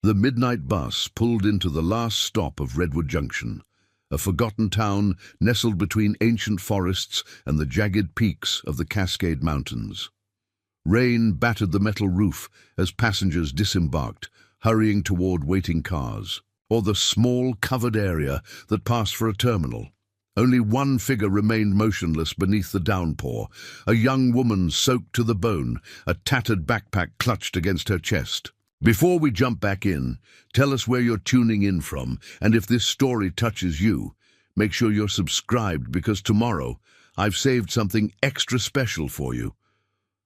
The midnight bus pulled into the last stop of Redwood Junction, a forgotten town nestled between ancient forests and the jagged peaks of the Cascade Mountains. Rain battered the metal roof as passengers disembarked, hurrying toward waiting cars, or the small covered area that passed for a terminal. Only one figure remained motionless beneath the downpour, a young woman soaked to the bone, a tattered backpack clutched against her chest. Before we jump back in, tell us where you're tuning in from, and if this story touches you, make sure you're subscribed because tomorrow I've saved something extra special for you.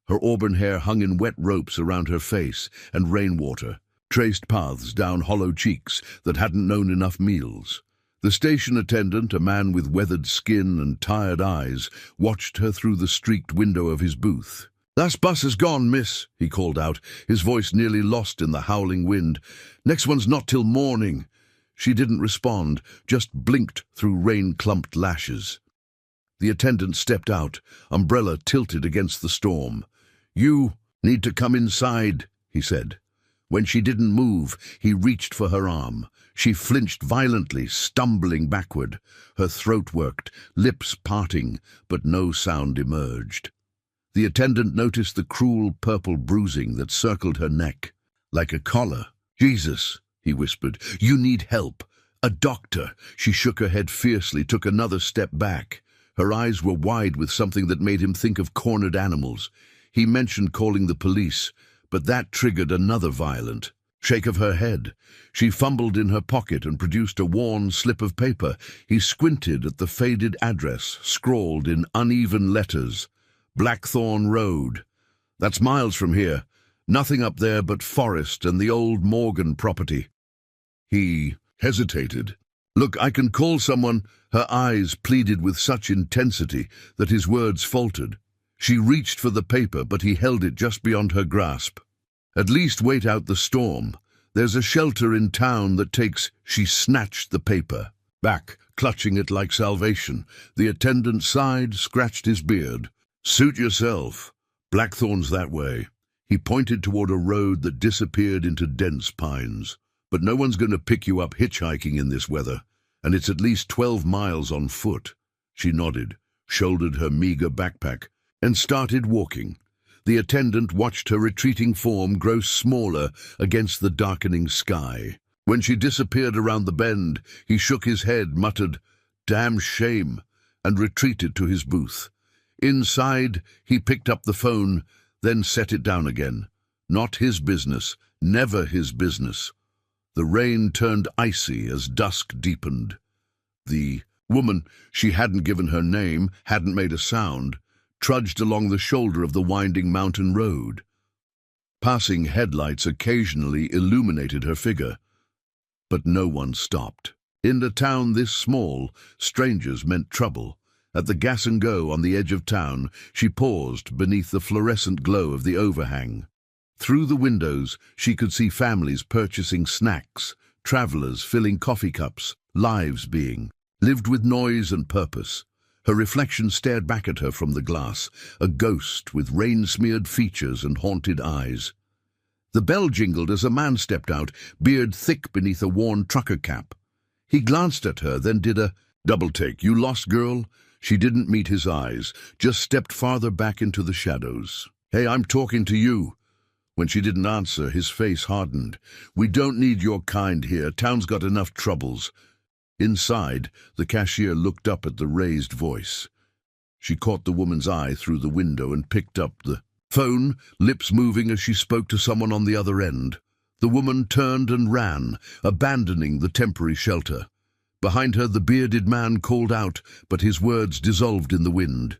Her auburn hair hung in wet ropes around her face, and rainwater traced paths down hollow cheeks that hadn't known enough meals. The station attendant, a man with weathered skin and tired eyes, watched her through the streaked window of his booth. "Last bus is gone, miss," he called out, his voice nearly lost in the howling wind. "Next one's not till morning." She didn't respond, just blinked through rain-clumped lashes. The attendant stepped out, umbrella tilted against the storm. "You need to come inside," he said. When she didn't move, he reached for her arm. She flinched violently, stumbling backward. Her throat worked, lips parting, but no sound emerged. The attendant noticed the cruel purple bruising that circled her neck, like a collar. "Jesus," he whispered, "you need help. A doctor." She shook her head fiercely, took another step back. Her eyes were wide with something that made him think of cornered animals. He mentioned calling the police, but that triggered another violent shake of her head. She fumbled in her pocket and produced a worn slip of paper. He squinted at the faded address, scrawled in uneven letters. "Blackthorn Road. That's miles from here. Nothing up there but forest and the old Morgan property." He hesitated. "Look, I can call someone." Her eyes pleaded with such intensity that his words faltered. She reached for the paper, but he held it just beyond her grasp. "At least wait out the storm. There's a shelter in town that takes—" She snatched the paper back, clutching it like salvation. The attendant sighed, scratched his beard. "Suit yourself. Blackthorn's that way." He pointed toward a road that disappeared into dense pines. "But no one's going to pick you up hitchhiking in this weather, and it's at least 12 miles on foot." She nodded, shouldered her meager backpack, and started walking. The attendant watched her retreating form grow smaller against the darkening sky. When she disappeared around the bend, he shook his head, muttered, "Damn shame," and retreated to his booth. Inside, he picked up the phone, then set it down again. Not his business, never his business. The rain turned icy as dusk deepened. The woman, she hadn't given her name, hadn't made a sound, trudged along the shoulder of the winding mountain road. Passing headlights occasionally illuminated her figure, but no one stopped. In a town this small, strangers meant trouble. At the Gas and Go on the edge of town, she paused beneath the fluorescent glow of the overhang. Through the windows, she could see families purchasing snacks, travelers filling coffee cups, lives being lived with noise and purpose. Her reflection stared back at her from the glass, a ghost with rain-smeared features and haunted eyes. The bell jingled as a man stepped out, beard thick beneath a worn trucker cap. He glanced at her, then did a double take. "You lost, girl?" She didn't meet his eyes, just stepped farther back into the shadows. "Hey, I'm talking to you." When she didn't answer, his face hardened. "We don't need your kind here. Town's got enough troubles." Inside, the cashier looked up at the raised voice. She caught the woman's eye through the window and picked up the phone, lips moving as she spoke to someone on the other end. The woman turned and ran, abandoning the temporary shelter. Behind her, the bearded man called out, but his words dissolved in the wind.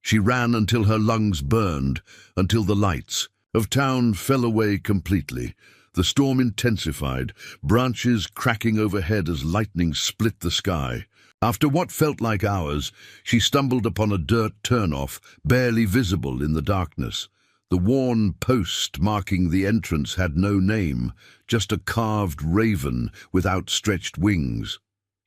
She ran until her lungs burned, until the lights of town fell away completely. The storm intensified, branches cracking overhead as lightning split the sky. After what felt like hours, she stumbled upon a dirt turnoff, barely visible in the darkness. The worn post marking the entrance had no name, just a carved raven with outstretched wings.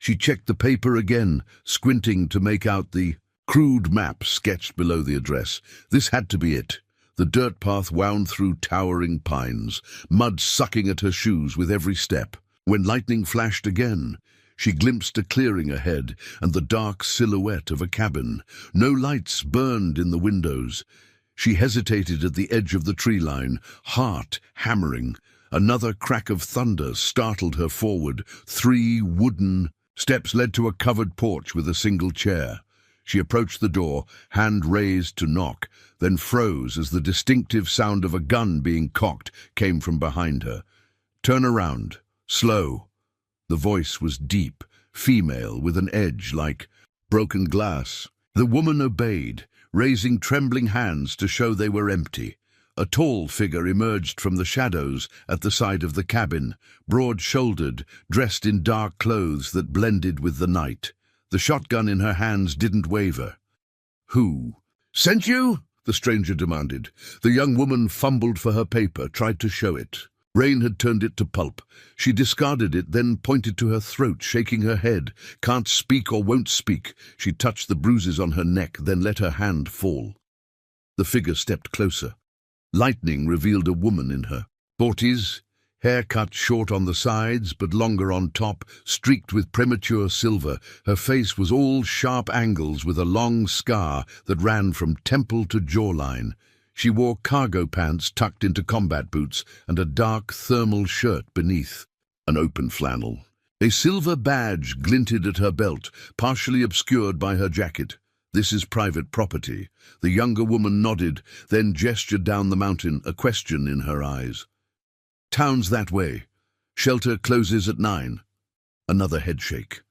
She checked the paper again, squinting to make out the crude map sketched below the address. This had to be it. The dirt path wound through towering pines, mud sucking at her shoes with every step. When lightning flashed again, she glimpsed a clearing ahead and the dark silhouette of a cabin. No lights burned in the windows. She hesitated at the edge of the tree line, heart hammering. Another crack of thunder startled her forward. 3 wooden steps led to a covered porch with a single chair. She approached the door, hand raised to knock, then froze as the distinctive sound of a gun being cocked came from behind her. "Turn around. Slow." The voice was deep, female, with an edge like broken glass. The woman obeyed, raising trembling hands to show they were empty. A tall figure emerged from the shadows at the side of the cabin, broad-shouldered, dressed in dark clothes that blended with the night. The shotgun in her hands didn't waver. "Who sent you?" the stranger demanded. The young woman fumbled for her paper, tried to show it. Rain had turned it to pulp. She discarded it, then pointed to her throat, shaking her head. "Can't speak or won't speak." She touched the bruises on her neck, then let her hand fall. The figure stepped closer. Lightning revealed a woman in her 40s, hair cut short on the sides but longer on top, streaked with premature silver. Her face was all sharp angles with a long scar that ran from temple to jawline. She wore cargo pants tucked into combat boots and a dark thermal shirt beneath, an open flannel. A silver badge glinted at her belt, partially obscured by her jacket. "This is private property." The younger woman nodded, then gestured down the mountain, a question in her eyes. "Town's that way. Shelter closes at 9. Another headshake.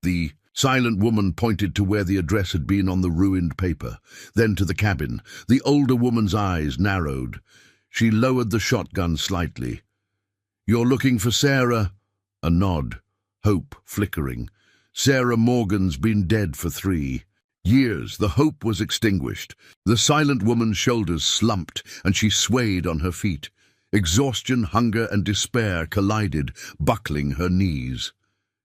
The silent woman pointed to where the address had been on the ruined paper, then to the cabin. The older woman's eyes narrowed. She lowered the shotgun slightly. "You're looking for Sarah?" A nod, hope flickering. "Sarah Morgan's been dead for 3 years." The hope was extinguished. The silent woman's shoulders slumped and she swayed on her feet. Exhaustion, hunger, and despair collided, buckling her knees.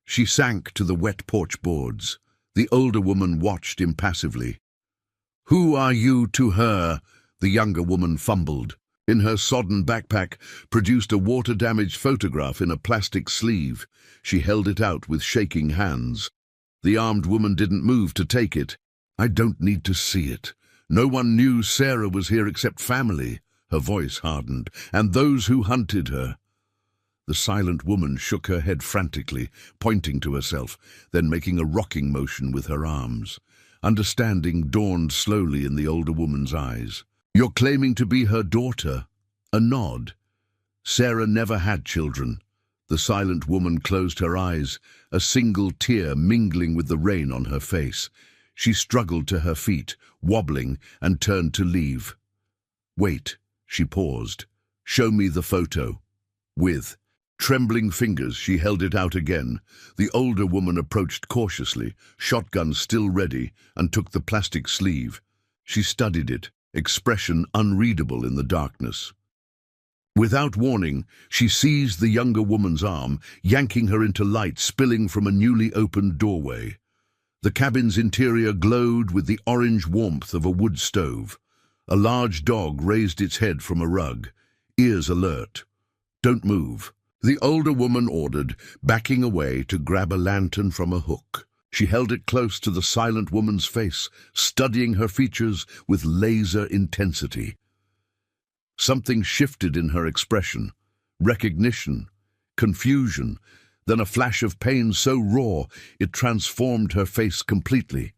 She sank to the wet porch boards. The older woman watched impassively. "Who are you to her?" The younger woman fumbled. In her sodden backpack, produced a water-damaged photograph in a plastic sleeve. She held it out with shaking hands. The armed woman didn't move to take it. "I don't need to see it. No one knew Sarah was here except family." Her voice hardened. "And those who hunted her." The silent woman shook her head frantically, pointing to herself, then making a rocking motion with her arms. Understanding dawned slowly in the older woman's eyes. "You're claiming to be her daughter?" A nod. "Sarah never had children." The silent woman closed her eyes, a single tear mingling with the rain on her face. She struggled to her feet, wobbling, and turned to leave. "Wait." She paused. "Show me the photo." With trembling fingers, she held it out again. The older woman approached cautiously, shotgun still ready, and took the plastic sleeve. She studied it, expression unreadable in the darkness. Without warning, she seized the younger woman's arm, yanking her into light spilling from a newly opened doorway. The cabin's interior glowed with the orange warmth of a wood stove. A large dog raised its head from a rug, ears alert. "Don't move." The older woman ordered, backing away to grab a lantern from a hook. She held it close to the silent woman's face, studying her features with laser intensity. Something shifted in her expression. Recognition, confusion, then a flash of pain so raw it transformed her face completely.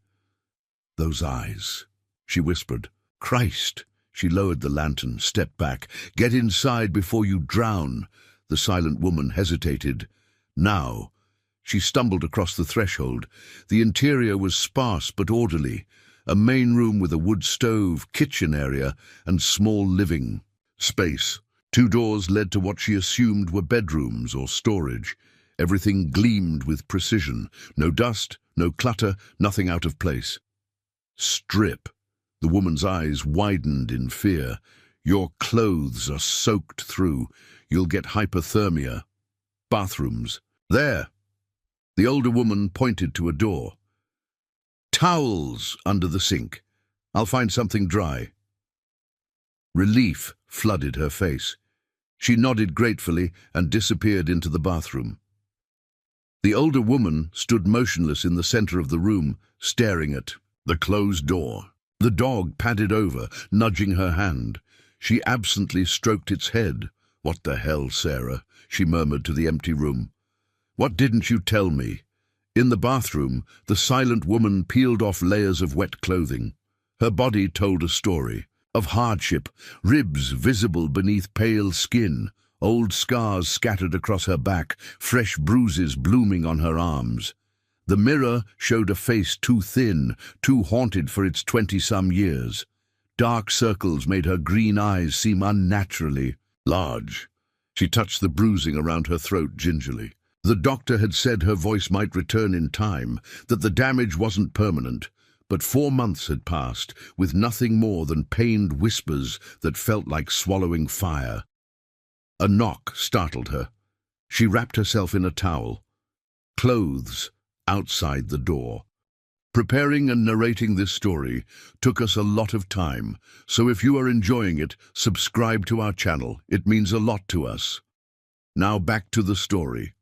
"Those eyes," she whispered. "Christ!" She lowered the lantern, stepped back. "Get inside before you drown." The silent woman hesitated. "Now." She stumbled across the threshold. The interior was sparse but orderly. A main room with a wood stove, kitchen area, and small living space. 2 doors led to what she assumed were bedrooms or storage. Everything gleamed with precision. No dust, no clutter, nothing out of place. "Strip." The woman's eyes widened in fear. "Your clothes are soaked through. You'll get hypothermia." "Bathrooms." "There." The older woman pointed to a door. "Towels under the sink. I'll find something dry." Relief flooded her face. She nodded gratefully and disappeared into the bathroom. The older woman stood motionless in the center of the room, staring at the closed door. The dog padded over, nudging her hand. She absently stroked its head. "What the hell, Sarah?" she murmured to the empty room. "What didn't you tell me?" In the bathroom, the silent woman peeled off layers of wet clothing. Her body told a story of hardship, ribs visible beneath pale skin, old scars scattered across her back, fresh bruises blooming on her arms. The mirror showed a face too thin, too haunted for its 20-some years. Dark circles made her green eyes seem unnaturally large. She touched the bruising around her throat gingerly. The doctor had said her voice might return in time, that the damage wasn't permanent. But 4 months had passed, with nothing more than pained whispers that felt like swallowing fire. A knock startled her. She wrapped herself in a towel. Clothes outside the door. Preparing and narrating this story took us a lot of time, so if you are enjoying it, subscribe to our channel. It means a lot to us. Now back to the story.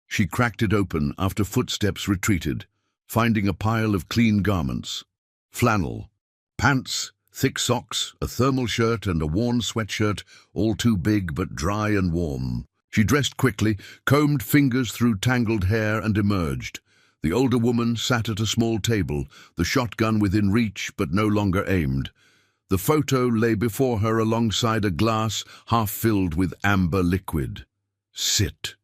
She cracked it open after footsteps retreated, finding a pile of clean garments. Flannel, pants, thick socks, a thermal shirt and a worn sweatshirt, all too big but dry and warm. She dressed quickly, combed fingers through tangled hair and emerged. The older woman sat at a small table, the shotgun within reach but no longer aimed. The photo lay before her alongside a glass half filled with amber liquid. "Sit,"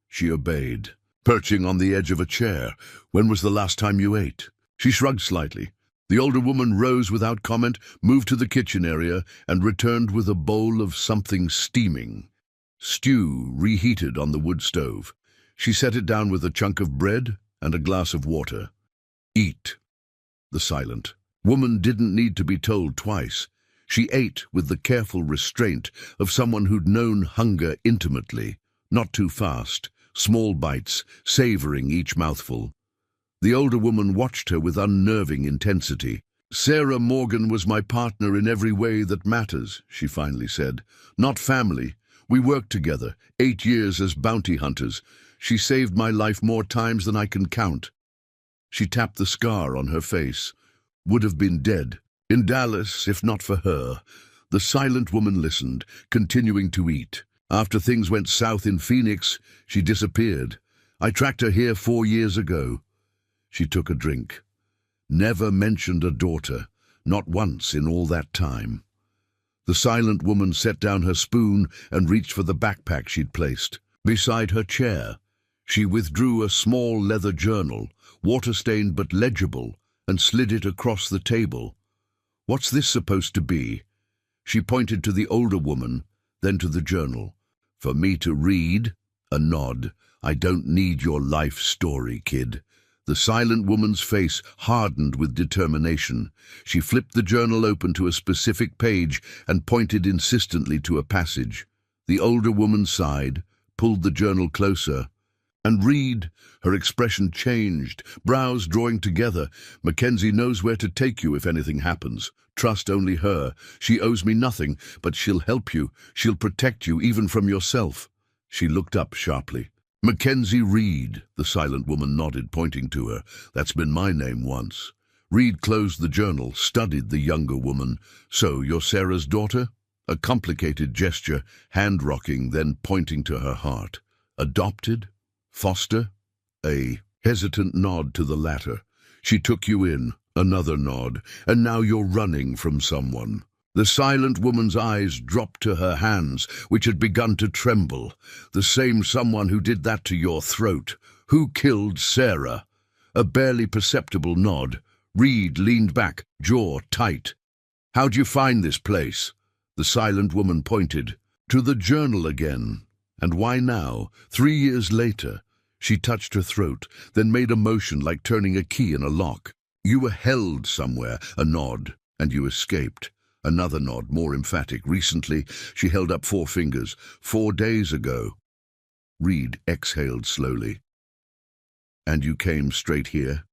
she obeyed, perching on the edge of a chair. "When was the last time you ate?" She shrugged slightly. The older woman rose without comment, moved to the kitchen area, and returned with a bowl of something steaming. Stew reheated on the wood stove. She set it down with a chunk of bread and a glass of water. "Eat." The silent woman didn't need to be told twice. She ate with the careful restraint of someone who'd known hunger intimately, not too fast, small bites, savoring each mouthful. The older woman watched her with unnerving intensity. "Sarah Morgan was my partner in every way that matters," she finally said. "Not family. We worked together, 8 years as bounty hunters. She saved my life more times than I can count." She tapped the scar on her face. "Would have been dead in Dallas if not for her." The silent woman listened, continuing to eat. "After things went south in Phoenix, she disappeared. I tracked her here 4 years ago." She took a drink. "Never mentioned a daughter, not once in all that time." The silent woman set down her spoon and reached for the backpack she'd placed. Beside her chair, she withdrew a small leather journal, water-stained but legible, and slid it across the table. "What's this supposed to be?" She pointed to the older woman, then to the journal. "For me to read?" A nod. "I don't need your life story, kid." The silent woman's face hardened with determination. She flipped the journal open to a specific page and pointed insistently to a passage. The older woman sighed, pulled the journal closer. "And read." Her expression changed, brows drawing together. "Mackenzie knows where to take you if anything happens. Trust only her. She owes me nothing, but she'll help you. She'll protect you, even from yourself." She looked up sharply. "Mackenzie Reed," the silent woman nodded, pointing to her. "That's been my name once." Reed closed the journal, studied the younger woman. "So, you're Sarah's daughter?" A complicated gesture, hand-rocking, then pointing to her heart. "Adopted? Foster?" A hesitant nod to the latter. "She took you in." Another nod. "And now you're running from someone." The silent woman's eyes dropped to her hands, which had begun to tremble. "The same someone who did that to your throat. Who killed Sarah?" A barely perceptible nod. Reed leaned back, jaw tight. "How'd you find this place?" The silent woman pointed. "To the journal again." "And why now, 3 years later?" She touched her throat, then made a motion like turning a key in a lock. "You were held somewhere." A nod. "And you escaped." Another nod, more emphatic. "Recently." She held up 4 fingers. 4 days ago." Reed exhaled slowly. "And you came straight here?"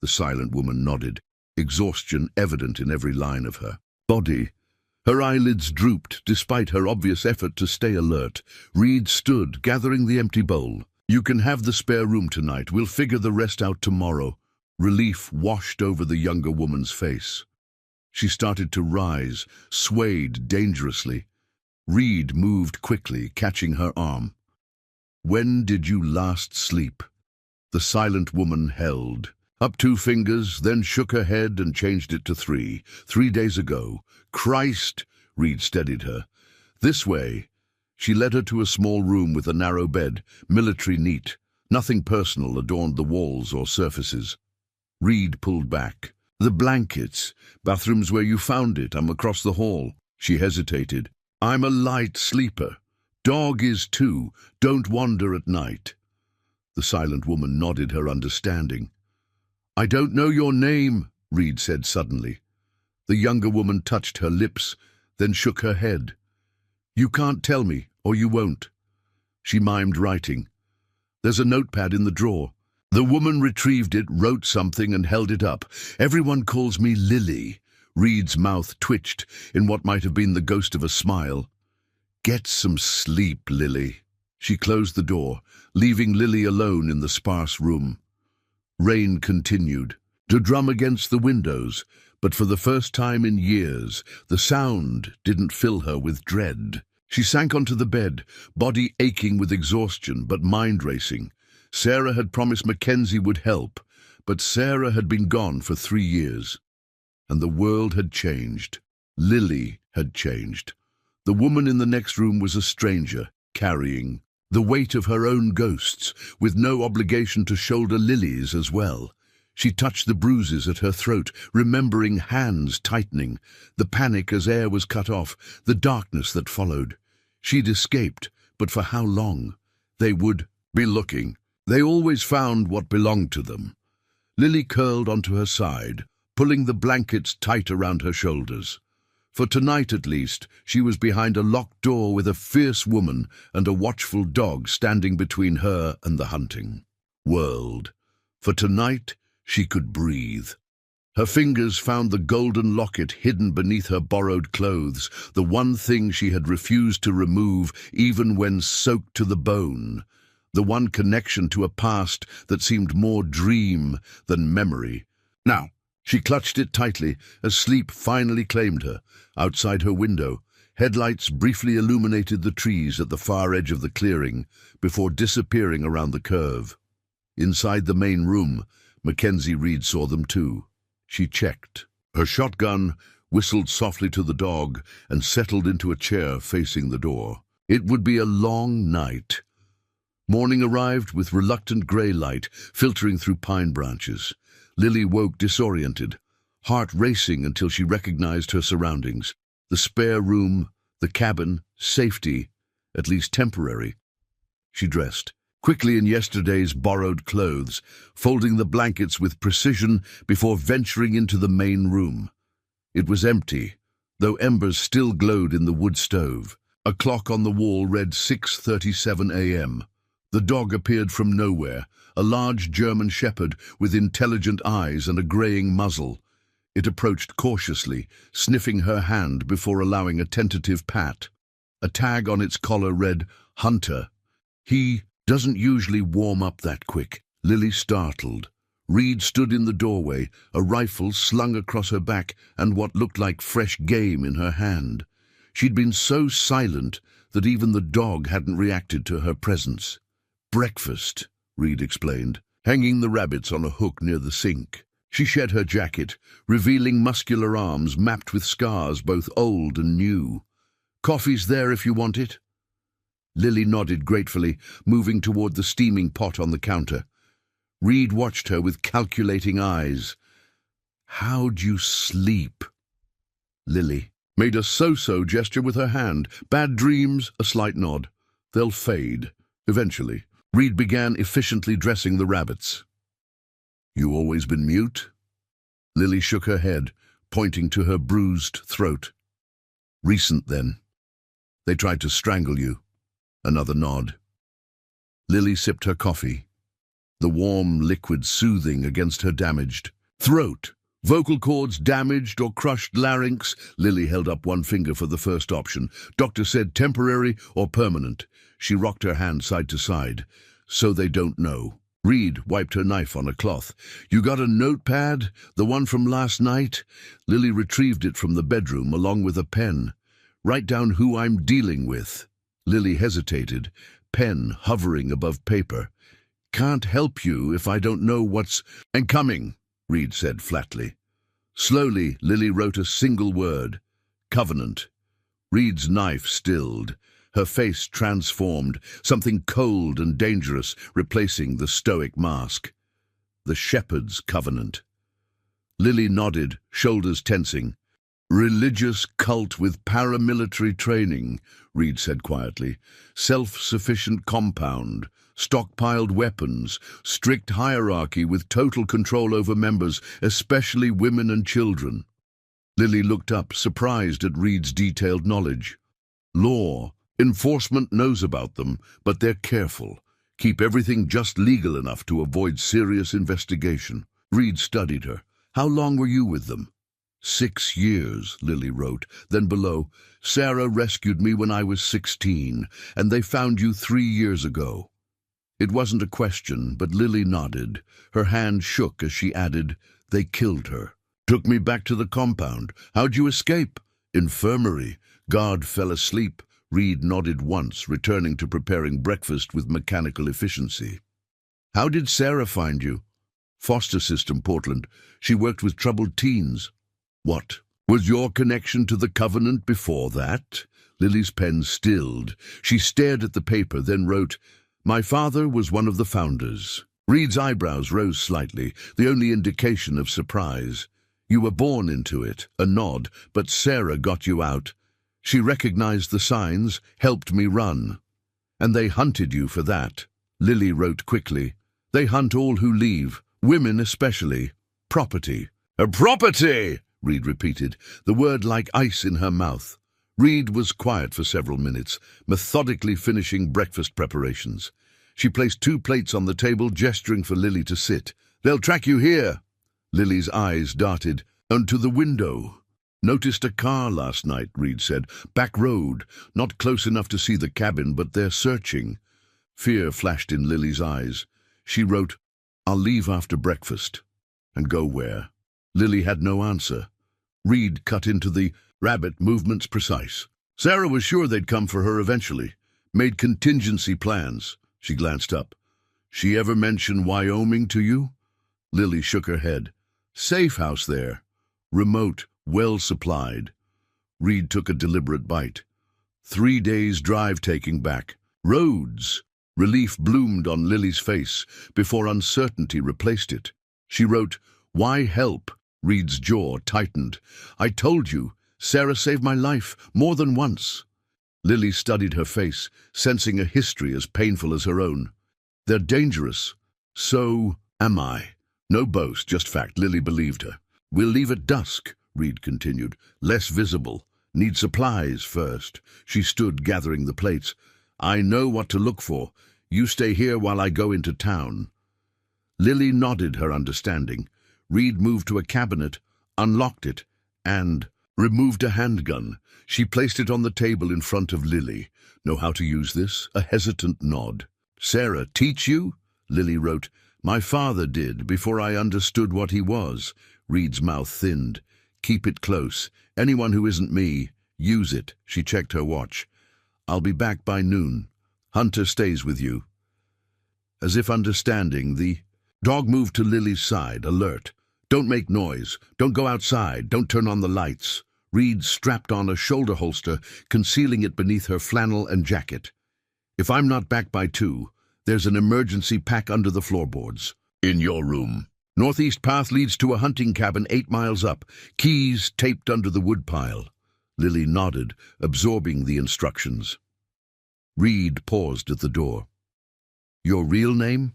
The silent woman nodded, exhaustion evident in every line of her body. Her eyelids drooped despite her obvious effort to stay alert. Reed stood, gathering the empty bowl. "You can have the spare room tonight. We'll figure the rest out tomorrow." Relief washed over the younger woman's face. She started to rise, swayed dangerously. Reed moved quickly, catching her arm. "When did you last sleep?" The silent woman held up 2 fingers, then shook her head and changed it to 3. 3 days ago. "Christ!" Reed steadied her. "This way." She led her to a small room with a narrow bed, military neat. Nothing personal adorned the walls or surfaces. Reed pulled back. "The blankets. Bathroom's where you found it. I'm across the hall." She hesitated. "I'm a light sleeper. Dog is too. Don't wander at night." The silent woman nodded her understanding. "I don't know your name," Reed said suddenly. The younger woman touched her lips, then shook her head. "You can't tell me, or you won't." She mimed writing. "There's a notepad in the drawer." The woman retrieved it, wrote something, and held it up. "Everyone calls me Lily." Reed's mouth twitched in what might have been the ghost of a smile. "Get some sleep, Lily." She closed the door, leaving Lily alone in the sparse room. Rain continued to drum against the windows, but for the first time in years, the sound didn't fill her with dread. She sank onto the bed, body aching with exhaustion but mind racing. Sarah had promised Mackenzie would help, but Sarah had been gone for 3 years. And the world had changed. Lily had changed. The woman in the next room was a stranger, carrying the weight of her own ghosts, with no obligation to shoulder Lily's as well. She touched the bruises at her throat, remembering hands tightening, the panic as air was cut off, the darkness that followed. She'd escaped, but for how long? They would be looking. They always found what belonged to them. Lily curled onto her side, pulling the blankets tight around her shoulders. For tonight at least, she was behind a locked door with a fierce woman and a watchful dog standing between her and the hunting world. For tonight, she could breathe. Her fingers found the golden locket hidden beneath her borrowed clothes, the one thing she had refused to remove even when soaked to the bone, the one connection to a past that seemed more dream than memory. Now, she clutched it tightly as sleep finally claimed her. Outside her window, headlights briefly illuminated the trees at the far edge of the clearing before disappearing around the curve. Inside the main room, Mackenzie Reed saw them too. She checked. Her shotgun whistled softly to the dog and settled into a chair facing the door. It would be a long night. Morning arrived with reluctant grey light filtering through pine branches. Lily woke disoriented, heart racing until she recognized her surroundings. The spare room, the cabin, safety, at least temporary. She dressed quickly in yesterday's borrowed clothes, folding the blankets with precision before venturing into the main room. It was empty, though embers still glowed in the wood stove. A clock on the wall read 6:37 a.m. The dog appeared from nowhere, a large German shepherd with intelligent eyes and a greying muzzle. It approached cautiously, sniffing her hand before allowing a tentative pat. A tag on its collar read, "Hunter." "He doesn't usually warm up that quick." Lily startled. Reed stood in the doorway, a rifle slung across her back and what looked like fresh game in her hand. She'd been so silent that even the dog hadn't reacted to her presence. "Breakfast," Reed explained, hanging the rabbits on a hook near the sink. She shed her jacket, revealing muscular arms mapped with scars both old and new. "Coffee's there if you want it." Lily nodded gratefully, moving toward the steaming pot on the counter. Reed watched her with calculating eyes. "How'd you sleep?" Lily made a so-so gesture with her hand. "Bad dreams," a slight nod. "They'll fade, eventually." Reed began efficiently dressing the rabbits. "You always been mute?" Lily shook her head, pointing to her bruised throat. "Recent, then. They tried to strangle you." Another nod. Lily sipped her coffee, the warm liquid soothing against her damaged throat. Vocal cords damaged or crushed larynx. Lily held up one finger for the first option. Doctor said temporary or permanent. She rocked her hand side to side. So they don't know. Reed wiped her knife on a cloth. You got a notepad? The one from last night? Lily retrieved it from the bedroom along with a pen. Write down who I'm dealing with. Lily hesitated, pen hovering above paper. Can't help you if I don't know what's... And coming, Reed said flatly. Slowly, Lily wrote a single word. Covenant. Reed's knife stilled. Her face transformed, something cold and dangerous, replacing the stoic mask. The Shepherd's Covenant. Lily nodded, shoulders tensing. Religious cult with paramilitary training, Reed said quietly. Self-sufficient compound. Stockpiled weapons, strict hierarchy with total control over members, especially women and children. Lily looked up, surprised at Reed's detailed knowledge. Law. Enforcement knows about them, but they're careful. Keep everything just legal enough to avoid serious investigation. Reed studied her. How long were you with them? 6 years, Lily wrote. Then below, Sarah rescued me when I was 16, and they found you 3 years ago. It wasn't a question, but Lily nodded. Her hand shook as she added, they killed her. Took me back to the compound. How'd you escape? Infirmary. Guard fell asleep. Reed nodded once, returning to preparing breakfast with mechanical efficiency. How did Sarah find you? Foster system, Portland. She worked with troubled teens. What? Was your connection to the Covenant before that? Lily's pen stilled. She stared at the paper, then wrote, My father was one of the founders. Reed's eyebrows rose slightly, the only indication of surprise. You were born into it, a nod, but Sarah got you out. She recognized the signs, helped me run. And they hunted you for that. Lily wrote quickly. They hunt all who leave, women especially. Property. A property! Reed repeated, the word like ice in her mouth. Reed was quiet for several minutes, methodically finishing breakfast preparations. She placed 2 plates on the table, gesturing for Lily to sit. They'll track you here. Lily's eyes darted. And to the window. Noticed a car last night, Reed said. Back road. Not close enough to see the cabin, but they're searching. Fear flashed in Lily's eyes. She wrote, I'll leave after breakfast. And go where? Lily had no answer. Reed cut into the rabbit movements precise. Sarah was sure they'd come for her eventually. Made contingency plans. She glanced up. She ever mention Wyoming to you? Lily shook her head. Safe house there. Remote. Well supplied. Reed took a deliberate bite. 3 days drive taking back. Roads. Relief bloomed on Lily's face before uncertainty replaced it. She wrote, Why help? Reed's jaw tightened. I told you, Sarah saved my life more than once. Lily studied her face, sensing a history as painful as her own. They're dangerous. So am I. No boast, just fact. Lily believed her. We'll leave at dusk. Reed continued, less visible. Need supplies first. She stood gathering the plates. I know what to look for. You stay here while I go into town. Lily nodded her understanding. Reed moved to a cabinet, unlocked it, and removed a handgun. She placed it on the table in front of Lily. Know how to use this? A hesitant nod. Sarah, teach you? Lily wrote, My father did, before I understood what he was. Reed's mouth thinned. Keep it close. Anyone who isn't me, use it. She checked her watch. I'll be back by noon. Hunter stays with you. As if understanding, the dog moved to Lily's side, alert. Don't make noise. Don't go outside. Don't turn on the lights. Reed strapped on a shoulder holster, concealing it beneath her flannel and jacket. If I'm not back by 2, there's an emergency pack under the floorboards. In your room. Northeast path leads to a hunting cabin 8 miles up. Keys taped under the woodpile. Lily nodded, absorbing the instructions. Reed paused at the door. Your real name?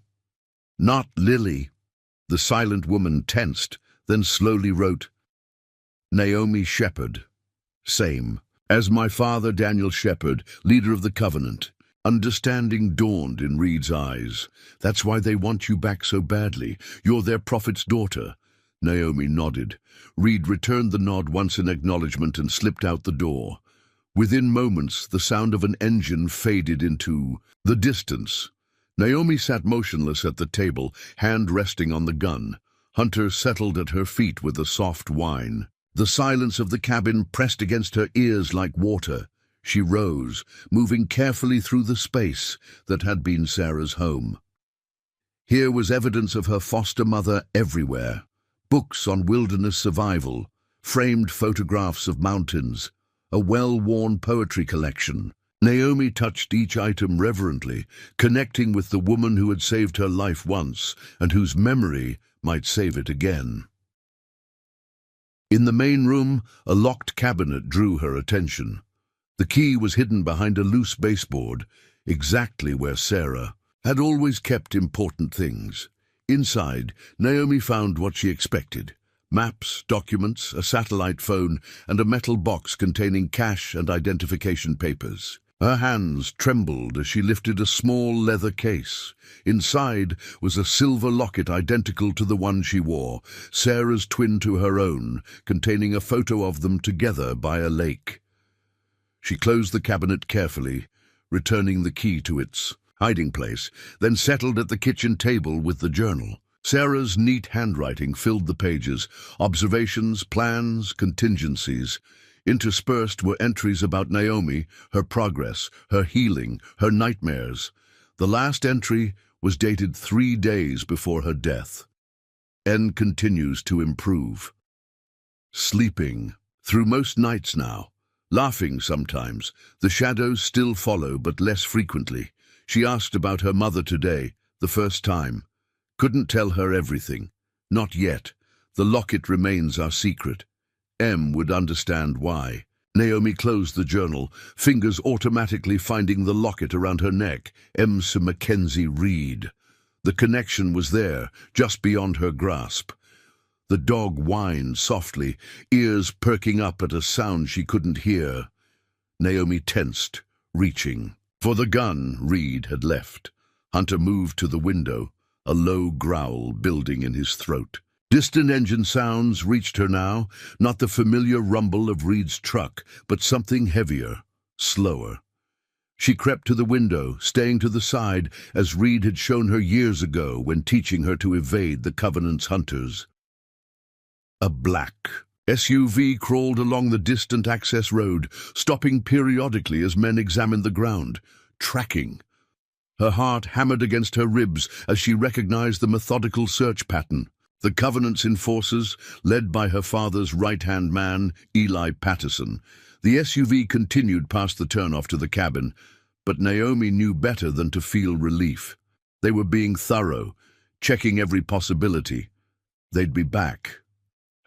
Not Lily. The silent woman tensed, then slowly wrote, Naomi Shepherd. Same. As my father, Daniel Shepherd, leader of the Covenant. Understanding dawned in Reed's eyes. That's why they want you back so badly. You're their prophet's daughter. Naomi nodded. Reed returned the nod once in acknowledgement and slipped out the door. Within moments, the sound of an engine faded into the distance. Naomi sat motionless at the table, hand resting on the gun. Hunter settled at her feet with a soft whine. The silence of the cabin pressed against her ears like water. She rose, moving carefully through the space that had been Sarah's home. Here was evidence of her foster mother everywhere. Books on wilderness survival, framed photographs of mountains, a well-worn poetry collection. Naomi touched each item reverently, connecting with the woman who had saved her life once and whose memory might save it again. In the main room, a locked cabinet drew her attention. The key was hidden behind a loose baseboard, exactly where Sarah had always kept important things. Inside, Naomi found what she expected: maps, documents, a satellite phone, and a metal box containing cash and identification papers. Her hands trembled as she lifted a small leather case. Inside was a silver locket identical to the one she wore, Sarah's twin to her own, containing a photo of them together by a lake. She closed the cabinet carefully, returning the key to its hiding place, then settled at the kitchen table with the journal. Sarah's neat handwriting filled the pages, observations, plans, contingencies. Interspersed were entries about Naomi, her progress, her healing, her nightmares. The last entry was dated 3 days before her death. N continues to improve. Sleeping through most nights now. Laughing sometimes. The shadows still follow, but less frequently. She asked about her mother today, the first time. Couldn't tell her everything. Not yet. The locket remains our secret. M would understand why. Naomi closed the journal, fingers automatically finding the locket around her neck. M. Sir Mackenzie Reed. The connection was there, just beyond her grasp. The dog whined softly, ears perking up at a sound she couldn't hear. Naomi tensed, reaching for the gun Reed had left. Hunter moved to the window, a low growl building in his throat. Distant engine sounds reached her now, not the familiar rumble of Reed's truck, but something heavier, slower. She crept to the window, staying to the side, as Reed had shown her years ago when teaching her to evade the Covenant's hunters. A black SUV crawled along the distant access road, stopping periodically as men examined the ground, tracking. Her heart hammered against her ribs as she recognized the methodical search pattern. The Covenant's enforcers, led by her father's right-hand man, Eli Patterson. The SUV continued past the turnoff to the cabin, but Naomi knew better than to feel relief. They were being thorough, checking every possibility. They'd be back.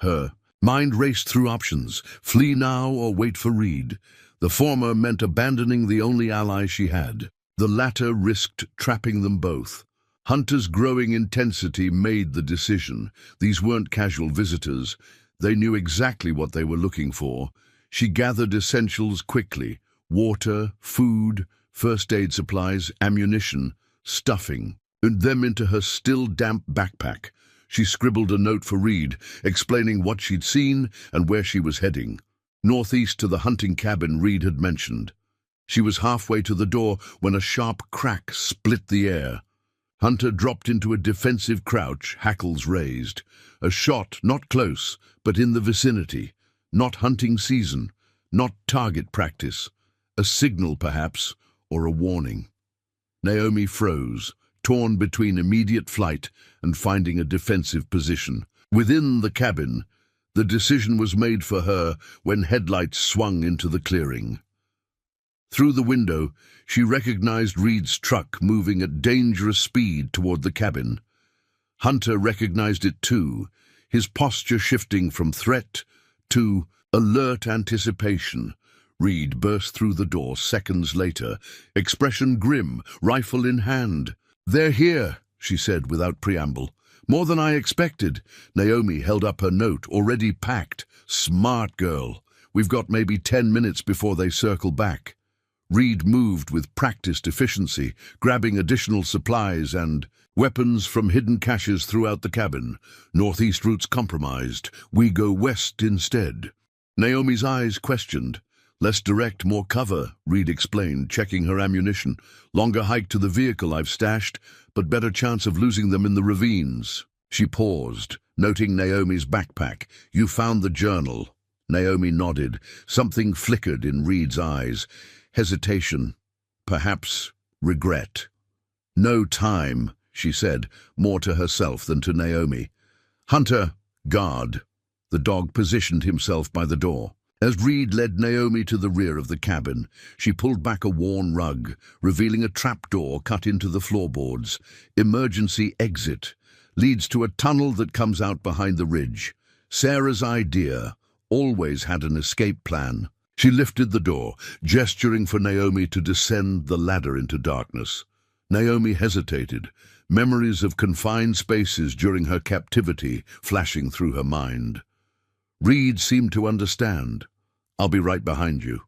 Her mind raced through options: flee now or wait for Reed. The former meant abandoning the only ally she had. The latter risked trapping them both. Hunter's growing intensity made the decision. These weren't casual visitors. They knew exactly what they were looking for. She gathered essentials quickly: water, food, first aid supplies, ammunition, stuffing, and them into her still damp backpack. She scribbled a note for Reed, explaining what she'd seen and where she was heading. Northeast to the hunting cabin Reed had mentioned. She was halfway to the door when a sharp crack split the air. Hunter dropped into a defensive crouch, hackles raised. A shot, not close, but in the vicinity. Not hunting season, not target practice. A signal, perhaps, or a warning. Naomi froze, torn between immediate flight and finding a defensive position. Within the cabin, the decision was made for her when headlights swung into the clearing. Through the window, she recognized Reed's truck moving at dangerous speed toward the cabin. Hunter recognized it too, his posture shifting from threat to alert anticipation. Reed burst through the door seconds later, expression grim, rifle in hand. "They're here," she said without preamble. "More than I expected." Naomi held up her note, already packed. "Smart girl. We've got maybe 10 minutes before they circle back." Reed moved with practiced efficiency, grabbing additional supplies and, Weapons from hidden caches throughout the cabin. Northeast routes compromised. We go west instead. Naomi's eyes questioned. Less direct, more cover, Reed explained, checking her ammunition. Longer hike to the vehicle I've stashed, but better chance of losing them in the ravines. She paused, noting Naomi's backpack. You found the journal. Naomi nodded. Something flickered in Reed's eyes. Hesitation. Perhaps regret. No time, she said, more to herself than to Naomi. Hunter, guard. The dog positioned himself by the door. As Reed led Naomi to the rear of the cabin, she pulled back a worn rug, revealing a trapdoor cut into the floorboards. Emergency exit. Leads to a tunnel that comes out behind the ridge. Sarah's idea. Always had an escape plan. She lifted the door, gesturing for Naomi to descend the ladder into darkness. Naomi hesitated, memories of confined spaces during her captivity flashing through her mind. Reed seemed to understand. I'll be right behind you.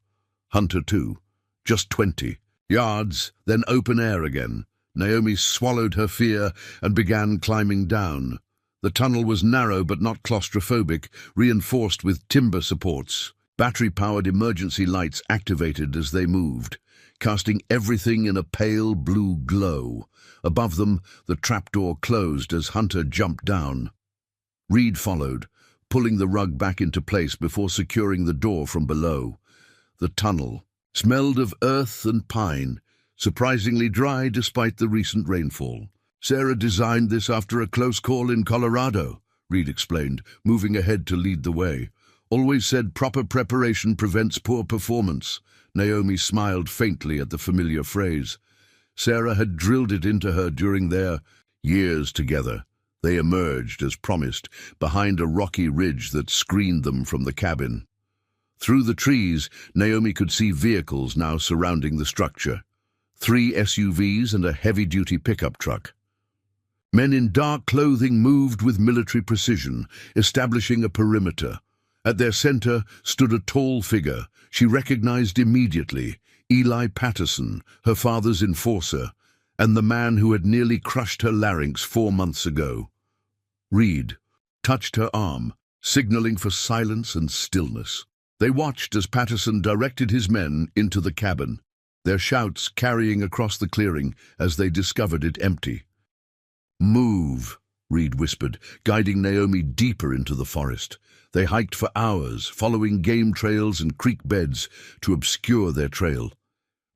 Hunter too. Just 20 yards, then open air again. Naomi swallowed her fear and began climbing down. The tunnel was narrow but not claustrophobic, reinforced with timber supports. Battery-powered emergency lights activated as they moved, casting everything in a pale blue glow. Above them, the trapdoor closed as Hunter jumped down. Reed followed, pulling the rug back into place before securing the door from below. The tunnel smelled of earth and pine, surprisingly dry despite the recent rainfall. Sarah designed this after a close call in Colorado, Reed explained, moving ahead to lead the way. Always said proper preparation prevents poor performance. Naomi smiled faintly at the familiar phrase. Sarah had drilled it into her during their years together. They emerged, as promised, behind a rocky ridge that screened them from the cabin. Through the trees, Naomi could see vehicles now surrounding the structure. 3 SUVs and a heavy-duty pickup truck. Men in dark clothing moved with military precision, establishing a perimeter. At their center stood a tall figure she recognized immediately, Eli Patterson, her father's enforcer, and the man who had nearly crushed her larynx 4 months ago. Reed touched her arm, signaling for silence and stillness. They watched as Patterson directed his men into the cabin, their shouts carrying across the clearing as they discovered it empty. Move, Reed whispered, guiding Naomi deeper into the forest. They hiked for hours, following game trails and creek beds to obscure their trail.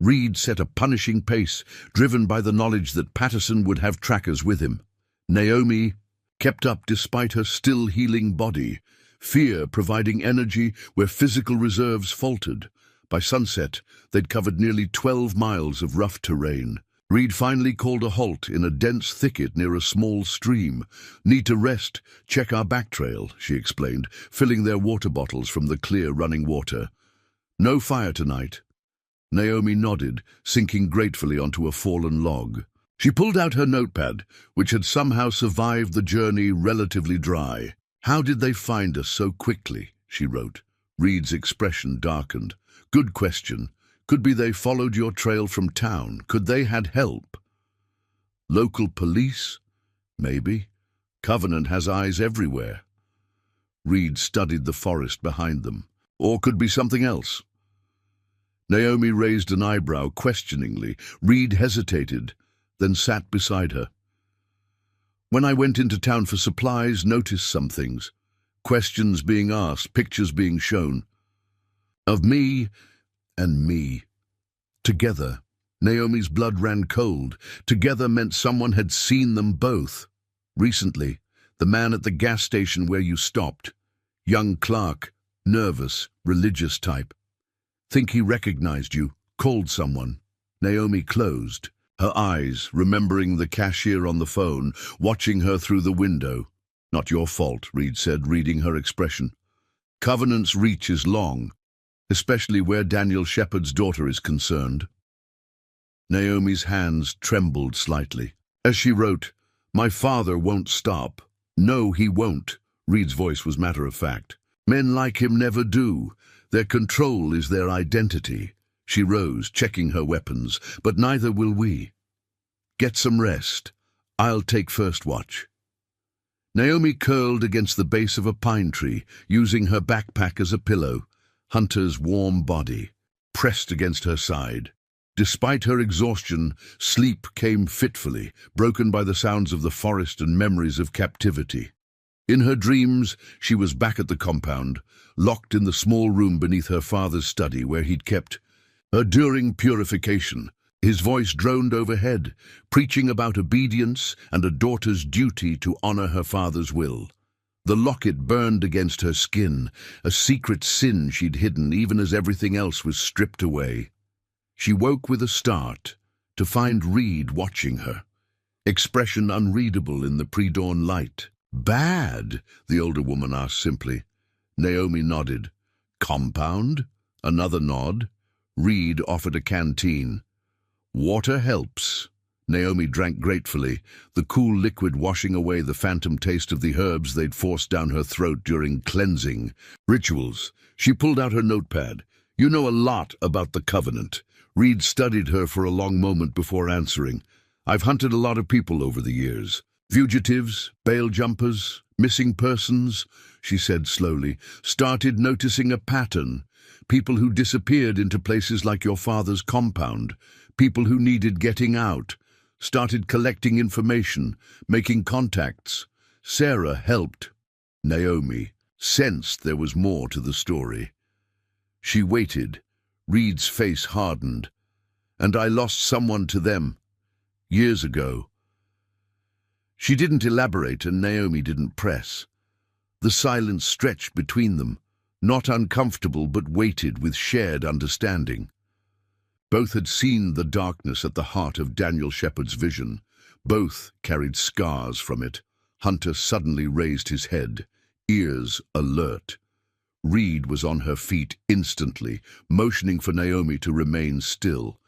Reed set a punishing pace, driven by the knowledge that Patterson would have trackers with him. Naomi kept up despite her still healing body, fear providing energy where physical reserves faltered. By sunset, they'd covered nearly 12 miles of rough terrain. Reed finally called a halt in a dense thicket near a small stream. Need to rest, check our back trail, she explained, filling their water bottles from the clear running water. No fire tonight. Naomi nodded, sinking gratefully onto a fallen log. She pulled out her notepad, which had somehow survived the journey relatively dry. How did they find us so quickly? She wrote. Reed's expression darkened. Good question. Could be they followed your trail from town. Could they had help? Local police? Maybe. Covenant has eyes everywhere. Reed studied the forest behind them. Or could be something else. Naomi raised an eyebrow questioningly. Reed hesitated, then sat beside her. When I went into town for supplies, noticed some things. Questions being asked, pictures being shown. Of me and me. Together. Naomi's blood ran cold. Together meant someone had seen them both. Recently, the man at the gas station where you stopped. Young Clark, nervous, religious type. Think he recognized you, called someone. Naomi closed, her eyes remembering the cashier on the phone, watching her through the window. Not your fault, Reed said, reading her expression. Covenant's reach is long, especially where Daniel Shepard's daughter is concerned. Naomi's hands trembled slightly. As she wrote, my father won't stop. No, he won't. Reed's voice was matter-of-fact. Men like him never do. Their control is their identity. She rose, checking her weapons, but neither will we. Get some rest. I'll take first watch." Naomi curled against the base of a pine tree, using her backpack as a pillow, Hunter's warm body pressed against her side. Despite her exhaustion, sleep came fitfully, broken by the sounds of the forest and memories of captivity. In her dreams, she was back at the compound, locked in the small room beneath her father's study where he'd kept her during purification. His voice droned overhead, preaching about obedience and a daughter's duty to honor her father's will. The locket burned against her skin, a secret sin she'd hidden even as everything else was stripped away. She woke with a start, to find Reed watching her, expression unreadable in the pre-dawn light. "Bad?" the older woman asked simply. Naomi nodded. "Compound?" Another nod. Reed offered a canteen. "Water helps." Naomi drank gratefully, the cool liquid washing away the phantom taste of the herbs they'd forced down her throat during cleansing rituals. She pulled out her notepad. "You know a lot about the Covenant." Reed studied her for a long moment before answering. "I've hunted a lot of people over the years. Fugitives, bail jumpers, missing persons," she said slowly. "Started noticing a pattern. People who disappeared into places like your father's compound. People who needed getting out. Started collecting information, making contacts. Sarah helped." Naomi sensed there was more to the story. She waited. Reed's face hardened. "And I lost someone to them. Years ago." She didn't elaborate, and Naomi didn't press. The silence stretched between them, not uncomfortable but weighted with shared understanding. Both had seen the darkness at the heart of Daniel Shepard's vision. Both carried scars from it. Hunter suddenly raised his head, ears alert. Reed was on her feet instantly, motioning for Naomi to remain still.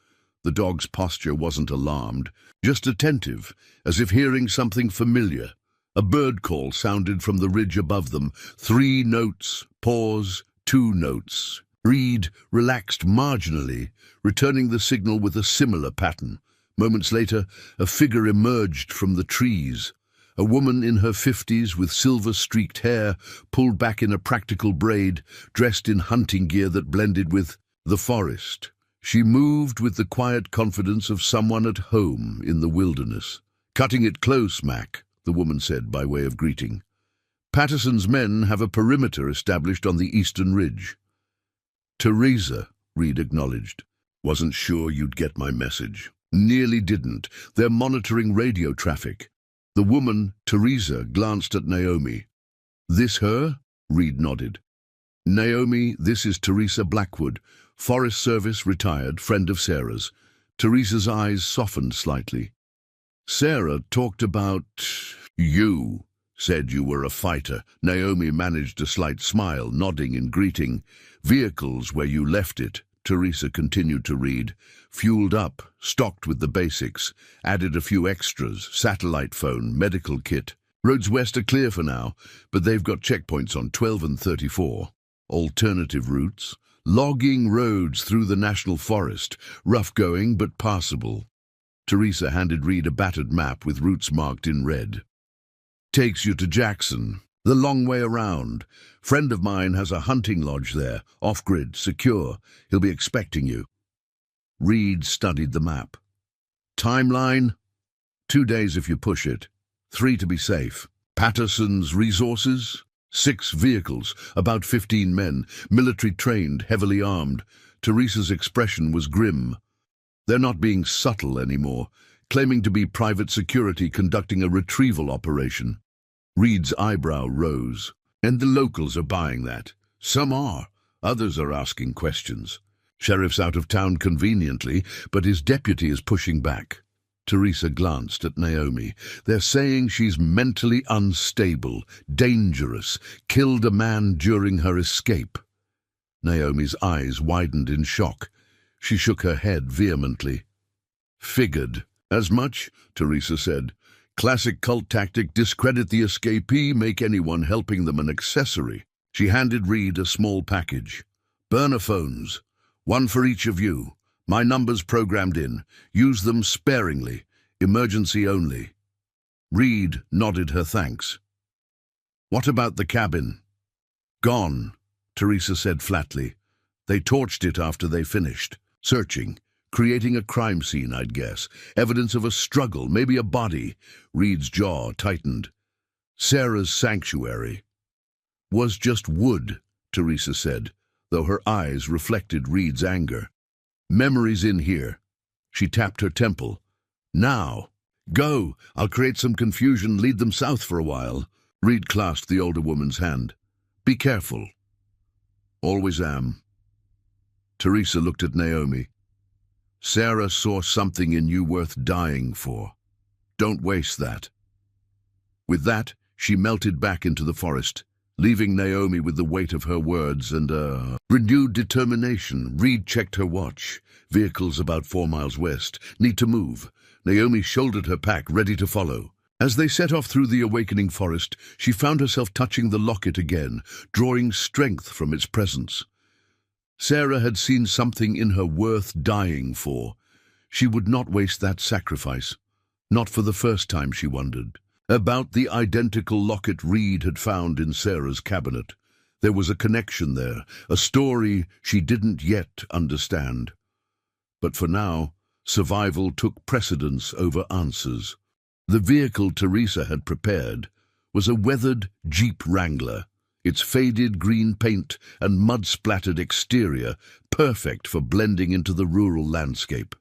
The dog's posture wasn't alarmed, just attentive, as if hearing something familiar. A bird call sounded from the ridge above them. 3 notes, pause, 2 notes. Reed relaxed marginally, returning the signal with a similar pattern. Moments later, a figure emerged from the trees. A woman in her 50s with silver-streaked hair, pulled back in a practical braid, dressed in hunting gear that blended with the forest. She moved with the quiet confidence of someone at home in the wilderness. "Cutting it close, Mac," the woman said by way of greeting. "Patterson's men have a perimeter established on the eastern ridge." "Teresa," Reed acknowledged. "Wasn't sure you'd get my message." "Nearly didn't. They're monitoring radio traffic." The woman, Teresa, glanced at Naomi. "This her?" Reed nodded. "Naomi, this is Teresa Blackwood, Forest Service retired, friend of Sarah's." Teresa's eyes softened slightly. "Sarah talked about you. Said you were a fighter." Naomi managed a slight smile, nodding in greeting. "Vehicles where you left it," Teresa continued to read. "Fueled up, stocked with the basics, added a few extras, satellite phone, medical kit. Roads west are clear for now, but they've got checkpoints on 12 and 34. Alternative routes, logging roads through the national forest, rough going but passable." Teresa handed Reed a battered map with routes marked in red. "Takes you to Jackson, the long way around. Friend of mine has a hunting lodge there, off-grid, secure. He'll be expecting you." Reed studied the map. "Timeline? 2 days if you push it. 3 to be safe. Patterson's resources? 6 vehicles, about 15 men, military trained, heavily armed." Teresa's expression was grim. "They're not being subtle anymore, claiming to be private security conducting a retrieval operation." Reed's eyebrow rose. "And the locals are buying that." "Some are. Others are asking questions. Sheriff's out of town conveniently, but his deputy is pushing back." Teresa glanced at Naomi. "They're saying she's mentally unstable, dangerous, killed a man during her escape." Naomi's eyes widened in shock. She shook her head vehemently. "Figured as much," Teresa said. "Classic cult tactic, discredit the escapee, make anyone helping them an accessory." She handed Reed a small package. "Burner phones, 1 for each of you. My number's programmed in. Use them sparingly. Emergency only." Reed nodded her thanks. What about the cabin? Gone, Teresa said flatly. They torched it after they finished. Searching. Creating a crime scene, I'd guess. Evidence of a struggle, maybe a body. Reed's jaw tightened. Sarah's sanctuary was just wood, Teresa said, though her eyes reflected Reed's anger. Memories in here. She tapped her temple. Now. Go. I'll create some confusion, lead them south for a while. Reed clasped the older woman's hand. Be careful. Always am. Teresa looked at Naomi. Sarah saw something in you worth dying for. Don't waste that. With that, she melted back into the forest, leaving Naomi with the weight of her words and renewed determination. Reed checked her watch. Vehicles about 4 miles west. Need to move. Naomi shouldered her pack, ready to follow. As they set off through the awakening forest, she found herself touching the locket again, drawing strength from its presence. Sarah had seen something in her worth dying for. She would not waste that sacrifice. Not for the first time, she wondered. About the identical locket Reed had found in Sarah's cabinet. There was a connection there, a story she didn't yet understand. But for now, survival took precedence over answers. The vehicle Teresa had prepared was a weathered Jeep Wrangler, its faded green paint and mud-splattered exterior perfect for blending into the rural landscape.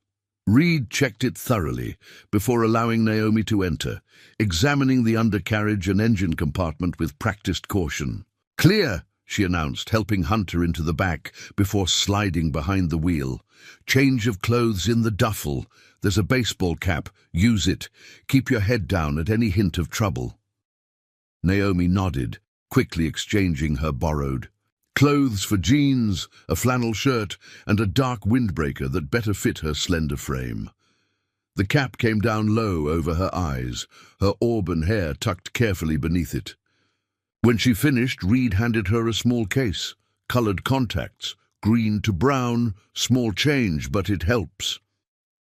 Reed checked it thoroughly before allowing Naomi to enter, examining the undercarriage and engine compartment with practiced caution. Clear, she announced, helping Hunter into the back before sliding behind the wheel. Change of clothes in the duffel. There's a baseball cap. Use it. Keep your head down at any hint of trouble. Naomi nodded, quickly exchanging her borrowed clothes for jeans, a flannel shirt, and a dark windbreaker that better fit her slender frame. The cap came down low over her eyes, her auburn hair tucked carefully beneath it. When she finished, Reed handed her a small case, colored contacts, green to brown, small change, but it helps.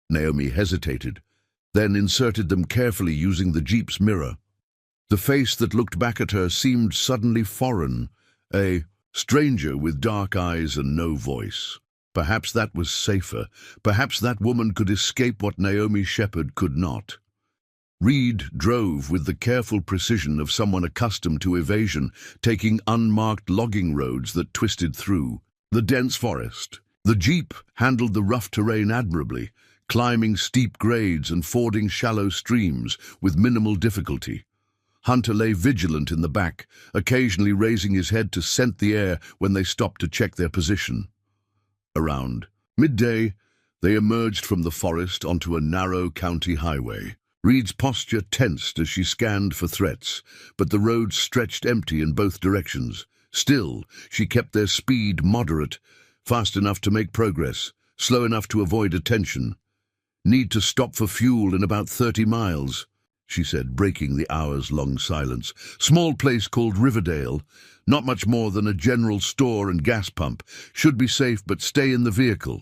Naomi hesitated, then inserted them carefully using the Jeep's mirror. The face that looked back at her seemed suddenly foreign, a stranger with dark eyes and no voice. Perhaps that was safer. Perhaps that woman could escape what Naomi Shepherd could not. Reed drove with the careful precision of someone accustomed to evasion, taking unmarked logging roads that twisted through the dense forest. The Jeep handled the rough terrain admirably, climbing steep grades and fording shallow streams with minimal difficulty. Hunter lay vigilant in the back, occasionally raising his head to scent the air when they stopped to check their position. Around midday, they emerged from the forest onto a narrow county highway. Reed's posture tensed as she scanned for threats, but the road stretched empty in both directions. Still, she kept their speed moderate, fast enough to make progress, slow enough to avoid attention. Need to stop for fuel in about 30 miles. She said, breaking the hours-long silence. Small place called Riverdale. Not much more than a general store and gas pump. Should be safe, but stay in the vehicle.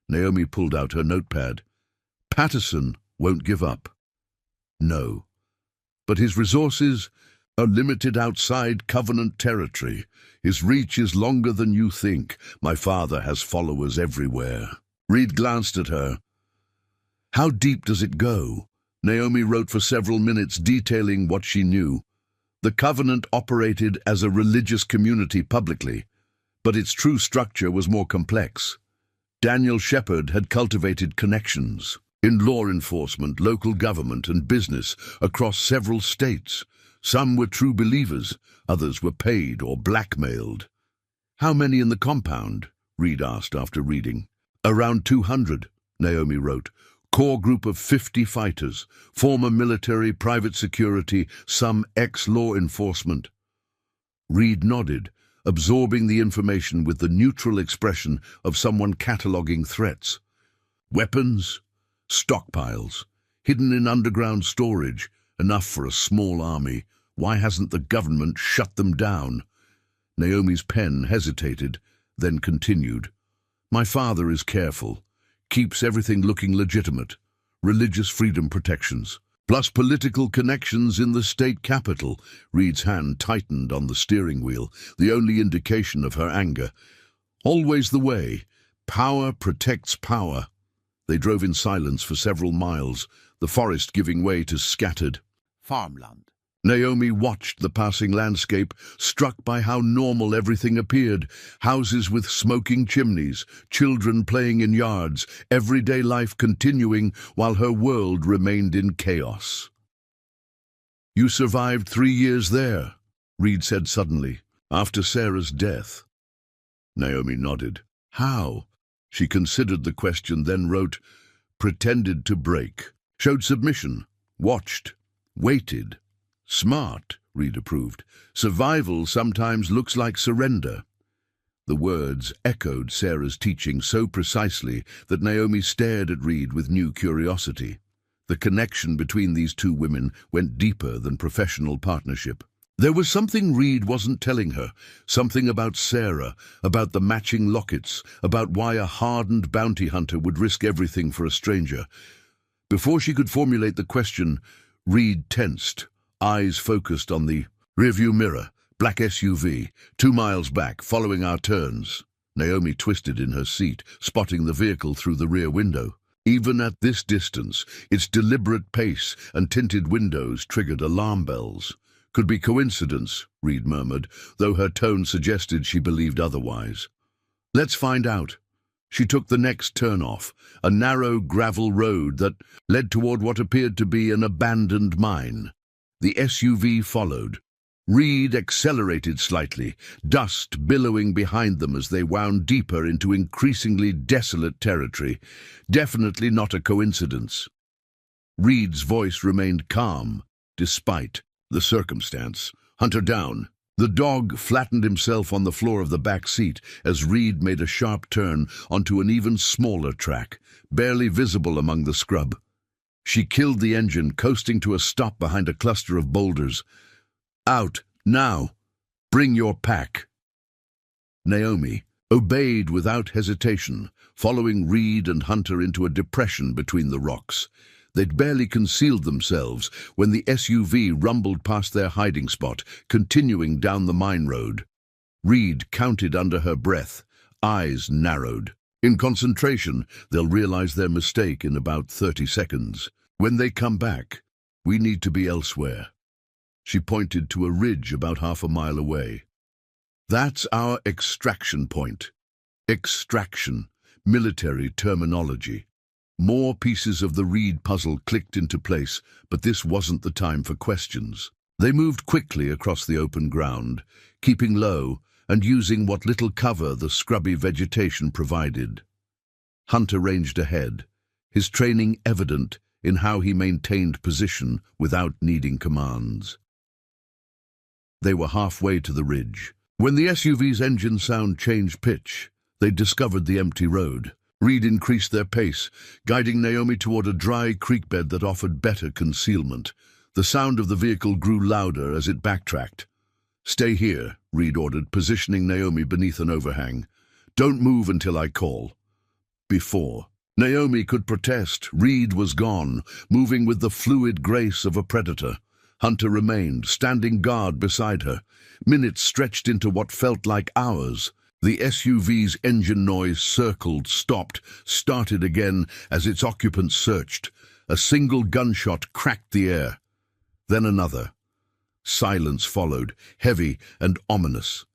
Naomi pulled out her notepad. Patterson won't give up. No. But his resources are limited outside Covenant territory. His reach is longer than you think. My father has followers everywhere. Reed glanced at her. How deep does it go? Naomi wrote for several minutes detailing what she knew. The Covenant operated as a religious community publicly, but its true structure was more complex. Daniel Shepherd had cultivated connections in law enforcement, local government, and business across several states. Some were true believers, others were paid or blackmailed. How many in the compound? Reed asked after reading. Around 200, Naomi wrote. Core group of 50 fighters, former military, private security, some ex-law enforcement. Reed nodded, absorbing the information with the neutral expression of someone cataloguing threats. Weapons, stockpiles, hidden in underground storage, enough for a small army. Why hasn't the government shut them down? Naomi's pen hesitated, then continued. My father is careful. Keeps everything looking legitimate. Religious freedom protections. Plus political connections in the state capital. Reed's hand tightened on the steering wheel, the only indication of her anger. Always the way. Power protects power. They drove in silence for several miles, the forest giving way to scattered farmland. Naomi watched the passing landscape, struck by how normal everything appeared. Houses with smoking chimneys, children playing in yards, everyday life continuing while her world remained in chaos. "You survived 3 years there," Reed said suddenly, "after Sarah's death." Naomi nodded. "How?" She considered the question, then wrote, "Pretended to break. Showed submission. Watched. Waited." "Smart," Reed approved. "Survival sometimes looks like surrender." The words echoed Sarah's teaching so precisely that Naomi stared at Reed with new curiosity. The connection between these two women went deeper than professional partnership. There was something Reed wasn't telling her, something about Sarah, about the matching lockets, about why a hardened bounty hunter would risk everything for a stranger. Before she could formulate the question, Reed tensed, eyes focused on the rearview mirror, black SUV, 2 miles back, following our turns. Naomi twisted in her seat, spotting the vehicle through the rear window. Even at this distance, its deliberate pace and tinted windows triggered alarm bells. "Could be coincidence," Reed murmured, though her tone suggested she believed otherwise. "Let's find out." She took the next turn-off, a narrow gravel road that led toward what appeared to be an abandoned mine. The SUV followed. Reed accelerated slightly, dust billowing behind them as they wound deeper into increasingly desolate territory. Definitely not a coincidence. Reed's voice remained calm, despite the circumstance. "Hunter down." The dog flattened himself on the floor of the back seat as Reed made a sharp turn onto an even smaller track, barely visible among the scrub. She killed the engine, coasting to a stop behind a cluster of boulders. "Out, now. Bring your pack." Naomi obeyed without hesitation, following Reed and Hunter into a depression between the rocks. They'd barely concealed themselves when the SUV rumbled past their hiding spot, continuing down the mine road. Reed counted under her breath, eyes narrowed. In concentration, they'll realize their mistake in about 30 seconds. "When they come back, we need to be elsewhere." She pointed to a ridge about half a mile away. "That's our extraction point." Extraction, military terminology. More pieces of the Reed puzzle clicked into place, but this wasn't the time for questions. They moved quickly across the open ground, keeping low and using what little cover the scrubby vegetation provided. Hunter ranged ahead, his training evident in how he maintained position without needing commands. They were halfway to the ridge. When the SUV's engine sound changed pitch, they discovered the empty road. Reed increased their pace, guiding Naomi toward a dry creek bed that offered better concealment. The sound of the vehicle grew louder as it backtracked. "Stay here," Reed ordered, positioning Naomi beneath an overhang. "Don't move until I call." Before Naomi could protest, Reed was gone, moving with the fluid grace of a predator. Hunter remained, standing guard beside her. Minutes stretched into what felt like hours. The SUV's engine noise circled, stopped, started again as its occupants searched. A single gunshot cracked the air. Then another. Silence followed, heavy and ominous.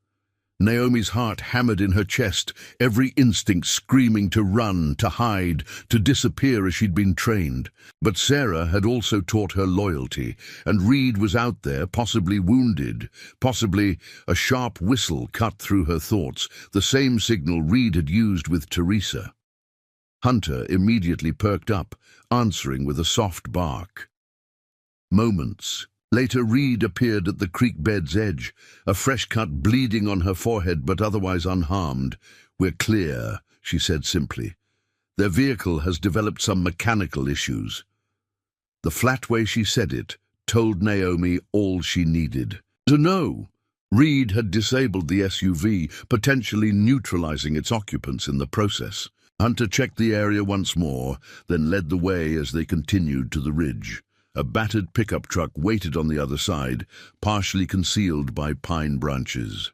Naomi's heart hammered in her chest, every instinct screaming to run, to hide, to disappear as she'd been trained. But Sarah had also taught her loyalty, and Reed was out there, possibly wounded, possibly. A sharp whistle cut through her thoughts, the same signal Reed had used with Teresa. Hunter immediately perked up, answering with a soft bark. Moments later, Reed appeared at the creek bed's edge, a fresh cut bleeding on her forehead but otherwise unharmed. "We're clear," she said simply. "Their vehicle has developed some mechanical issues." The flat way she said it told Naomi all she needed to know. Reed had disabled the SUV, potentially neutralizing its occupants in the process. Hunter checked the area once more, then led the way as they continued to the ridge. A battered pickup truck waited on the other side, partially concealed by pine branches.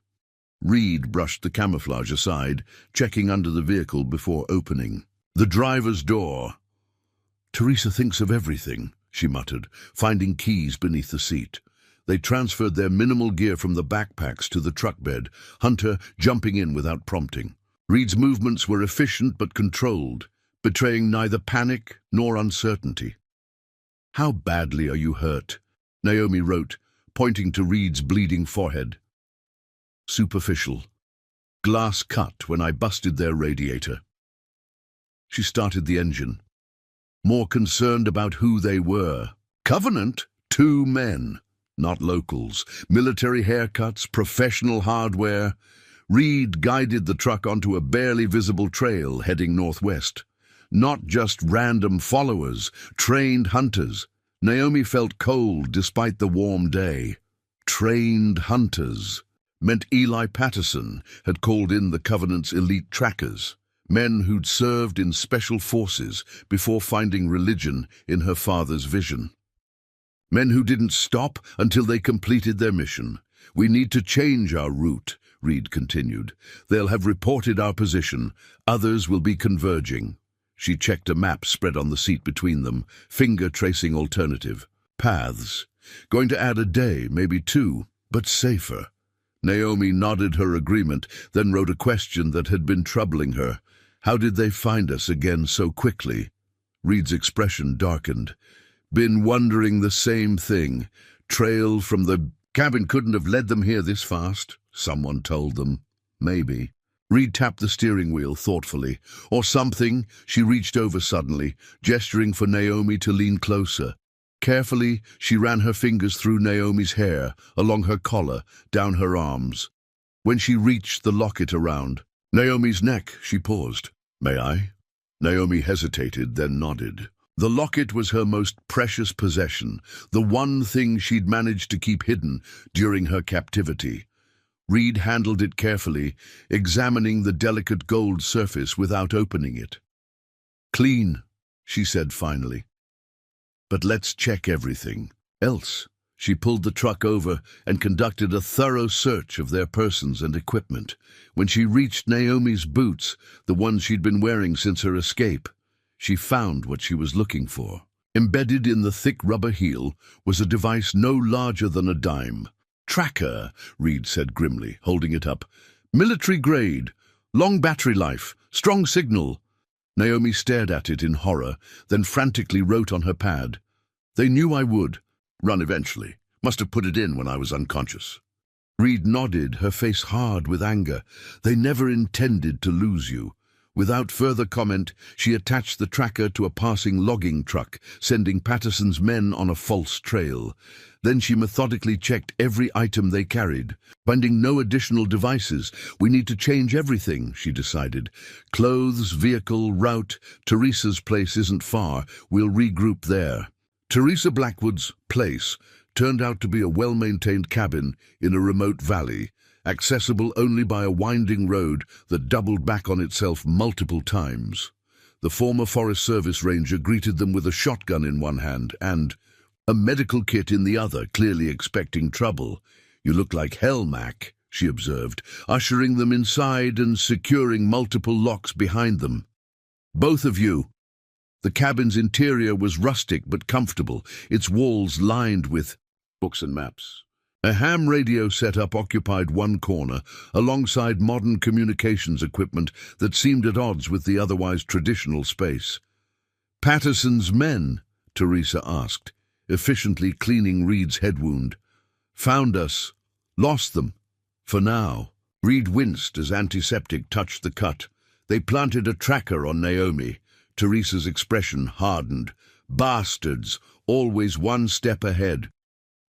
Reed brushed the camouflage aside, checking under the vehicle before opening. The driver's door. "Teresa thinks of everything," she muttered, finding keys beneath the seat. They transferred their minimal gear from the backpacks to the truck bed, Hunter jumping in without prompting. Reed's movements were efficient but controlled, betraying neither panic nor uncertainty. "How badly are you hurt?" Naomi wrote, pointing to Reed's bleeding forehead. "Superficial. Glass cut when I busted their radiator." She started the engine, more concerned about who they were. Covenant? 2 men. Not locals. Military haircuts, professional hardware. Reed guided the truck onto a barely visible trail heading northwest. Not just random followers, trained hunters. Naomi felt cold despite the warm day. Trained hunters meant Eli Patterson had called in the Covenant's elite trackers, men who'd served in special forces before finding religion in her father's vision. Men who didn't stop until they completed their mission. "We need to change our route," Reed continued. "They'll have reported our position. Others will be converging." She checked a map spread on the seat between them, finger tracing alternative paths. Going to add a day, maybe 2, but safer. Naomi nodded her agreement, then wrote a question that had been troubling her. "How did they find us again so quickly?" Reed's expression darkened. "Been wondering the same thing. Trail from the cabin couldn't have led them here this fast," someone told them. Maybe. Reed tapped the steering wheel thoughtfully. "Or something." She reached over suddenly, gesturing for Naomi to lean closer. Carefully, she ran her fingers through Naomi's hair, along her collar, down her arms. When she reached the locket around Naomi's neck, she paused. "May I?" Naomi hesitated, then nodded. The locket was her most precious possession, the one thing she'd managed to keep hidden during her captivity. Reed handled it carefully, examining the delicate gold surface without opening it. "Clean," she said finally. "But let's check everything else." She pulled the truck over and conducted a thorough search of their persons and equipment. When she reached Naomi's boots, the ones she'd been wearing since her escape, she found what she was looking for. Embedded in the thick rubber heel was a device no larger than a dime. "Tracker," Reed said grimly, holding it up. "Military grade, long battery life, strong signal." Naomi stared at it in horror, then frantically wrote on her pad. "They knew I would. Run eventually. Must have put it in when I was unconscious." Reed nodded, her face hard with anger. "They never intended to lose you." Without further comment, she attached the tracker to a passing logging truck, sending Patterson's men on a false trail. Then she methodically checked every item they carried, finding no additional devices. "We need to change everything," she decided. "Clothes, vehicle, route. Teresa's place isn't far. We'll regroup there." Teresa Blackwood's place turned out to be a well-maintained cabin in a remote valley, accessible only by a winding road that doubled back on itself multiple times. The former Forest Service ranger greeted them with a shotgun in one hand and a medical kit in the other, clearly expecting trouble. "You look like hell, Mac," she observed, ushering them inside and securing multiple locks behind them. "Both of you." The cabin's interior was rustic but comfortable, its walls lined with books and maps. A ham radio setup occupied one corner, alongside modern communications equipment that seemed at odds with the otherwise traditional space. "Patterson's men?" Teresa asked, efficiently cleaning Reed's head wound. "Found us. Lost them. For now." Reed winced as antiseptic touched the cut. "They planted a tracker on Naomi." Teresa's expression hardened. "Bastards, always one step ahead."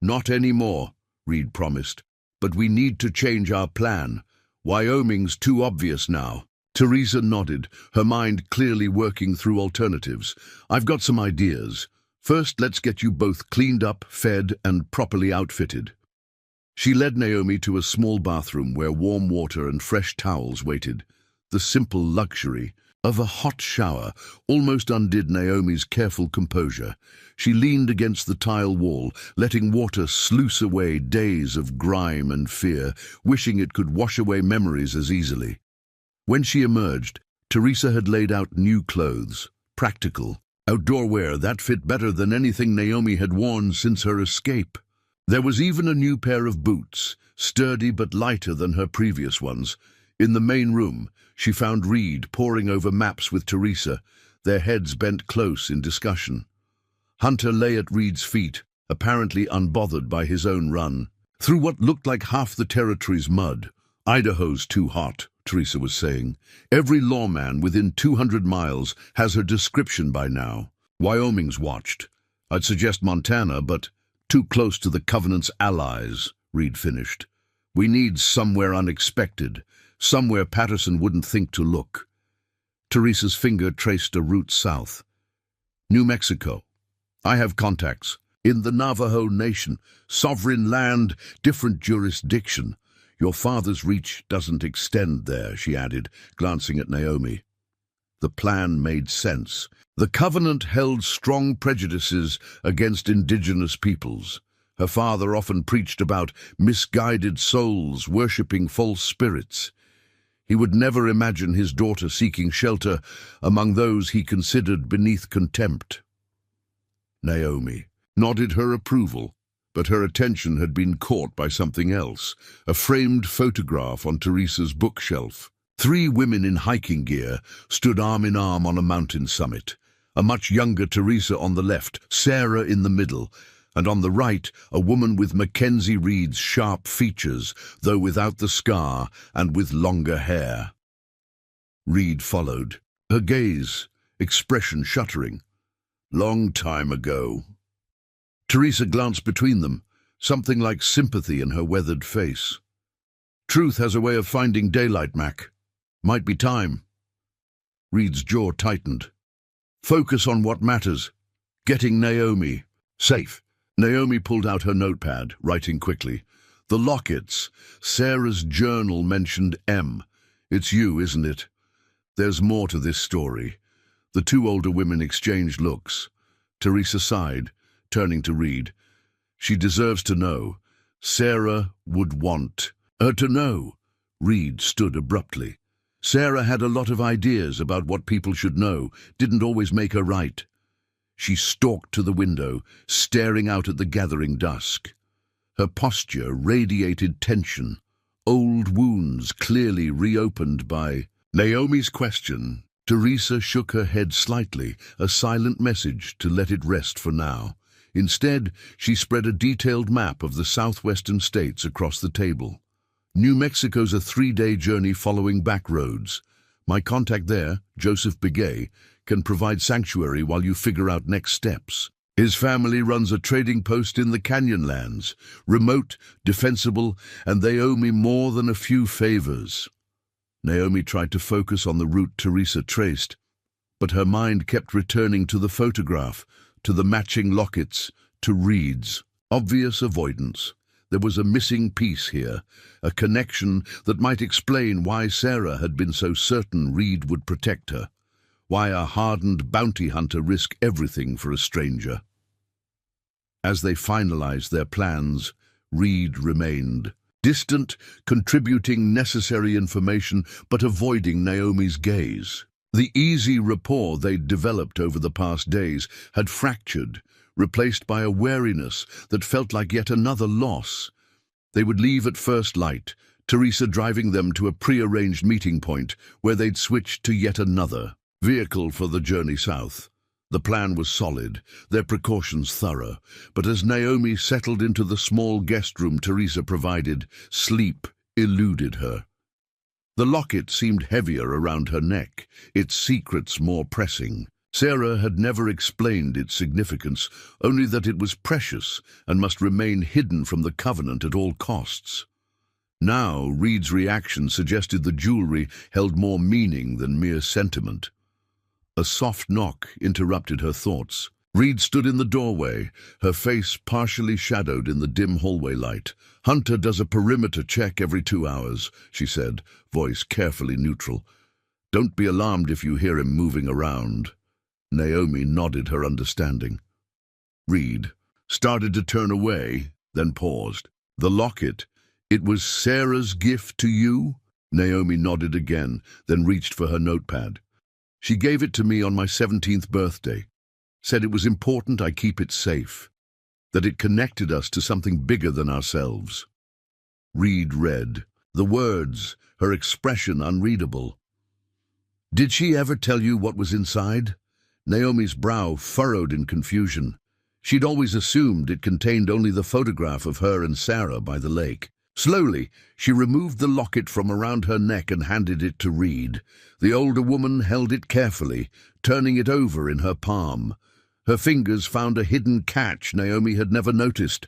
"Not anymore," Reed promised. "But we need to change our plan. Wyoming's too obvious now." Teresa nodded, her mind clearly working through alternatives. "I've got some ideas. First, let's get you both cleaned up, fed, and properly outfitted." She led Naomi to a small bathroom where warm water and fresh towels waited. The simple luxury, of a hot shower almost undid Naomi's careful composure. She leaned against the tile wall, letting water sluice away days of grime and fear, wishing it could wash away memories as easily. When she emerged, Teresa had laid out new clothes, practical, outdoor wear that fit better than anything Naomi had worn since her escape. There was even a new pair of boots, sturdy but lighter than her previous ones. In the main room, she found Reed poring over maps with Teresa, their heads bent close in discussion. Hunter lay at Reed's feet, apparently unbothered by his own run. Through what looked like half the territory's mud. "Idaho's too hot," Teresa was saying. "Every lawman within 200 miles has her description by now. Wyoming's watched. I'd suggest Montana, but too close to the Covenant's allies," Reed finished. "We need somewhere unexpected, somewhere Patterson wouldn't think to look." Teresa's finger traced a route south. "New Mexico. I have contacts. In the Navajo Nation. Sovereign land, different jurisdiction. Your father's reach doesn't extend there," she added, glancing at Naomi. The plan made sense. The Covenant held strong prejudices against indigenous peoples. Her father often preached about misguided souls worshipping false spirits. He would never imagine his daughter seeking shelter among those he considered beneath contempt. Naomi nodded her approval, but her attention had been caught by something else, a framed photograph on Teresa's bookshelf. 3 women in hiking gear stood arm in arm on a mountain summit. A much younger Teresa on the left, Sarah in the middle, and on the right a woman with Mackenzie Reed's sharp features, though without the scar and with longer hair. Reed followed, her gaze, expression shuddering. "Long time ago." Teresa glanced between them, something like sympathy in her weathered face. "Truth has a way of finding daylight, Mac. Might be time." Reed's jaw tightened. "Focus on what matters. Getting Naomi safe." Naomi pulled out her notepad, writing quickly. "The Lockets. Sarah's journal mentioned M. It's you, isn't it? There's more to this story." The 2 older women exchanged looks. Teresa sighed, turning to Reed. "She deserves to know. Sarah would want her to know." Reed stood abruptly. Sarah had a lot of ideas about what people should know, didn't always make her right. She stalked to the window, staring out at the gathering dusk. Her posture radiated tension, old wounds clearly reopened by Naomi's question. Teresa shook her head slightly, a silent message to let it rest for now. Instead, she spread a detailed map of the southwestern states across the table. "New Mexico's a 3-day journey following back roads. My contact there, Joseph Begay, can provide sanctuary while you figure out next steps. His family runs a trading post in the Canyonlands, remote, defensible, and they owe me more than a few favors." Naomi tried to focus on the route Teresa traced, but her mind kept returning to the photograph, to the matching lockets, to Reed's. Obvious avoidance. There was a missing piece here, a connection that might explain why Sarah had been so certain Reed would protect her, why a hardened bounty hunter risked everything for a stranger. As they finalized their plans, Reed remained. Distant, contributing necessary information, but avoiding Naomi's gaze. The easy rapport they'd developed over the past days had fractured, replaced by a wariness that felt like yet another loss. They would leave at first light, Teresa driving them to a pre-arranged meeting point where they'd switch to yet another vehicle for the journey south. The plan was solid, their precautions thorough, but as Naomi settled into the small guest room Teresa provided, sleep eluded her. The locket seemed heavier around her neck, its secrets more pressing. Sarah had never explained its significance, only that it was precious and must remain hidden from the Covenant at all costs. Now, Reed's reaction suggested the jewelry held more meaning than mere sentiment. A soft knock interrupted her thoughts. Reed stood in the doorway, her face partially shadowed in the dim hallway light. "Hunter does a perimeter check every 2 hours," she said, voice carefully neutral. Don't be alarmed if you hear him moving around. Naomi nodded her understanding. Reed started to turn away, then paused. The locket, it was Sarah's gift to you? Naomi nodded again, then reached for her notepad. She gave it to me on my 17th birthday. Said it was important I keep it safe. That it connected us to something bigger than ourselves. Reed read. The words, her expression unreadable. Did she ever tell you what was inside? Naomi's brow furrowed in confusion. She'd always assumed it contained only the photograph of her and Sarah by the lake. Slowly, she removed the locket from around her neck and handed it to Reed. The older woman held it carefully, turning it over in her palm. Her fingers found a hidden catch Naomi had never noticed.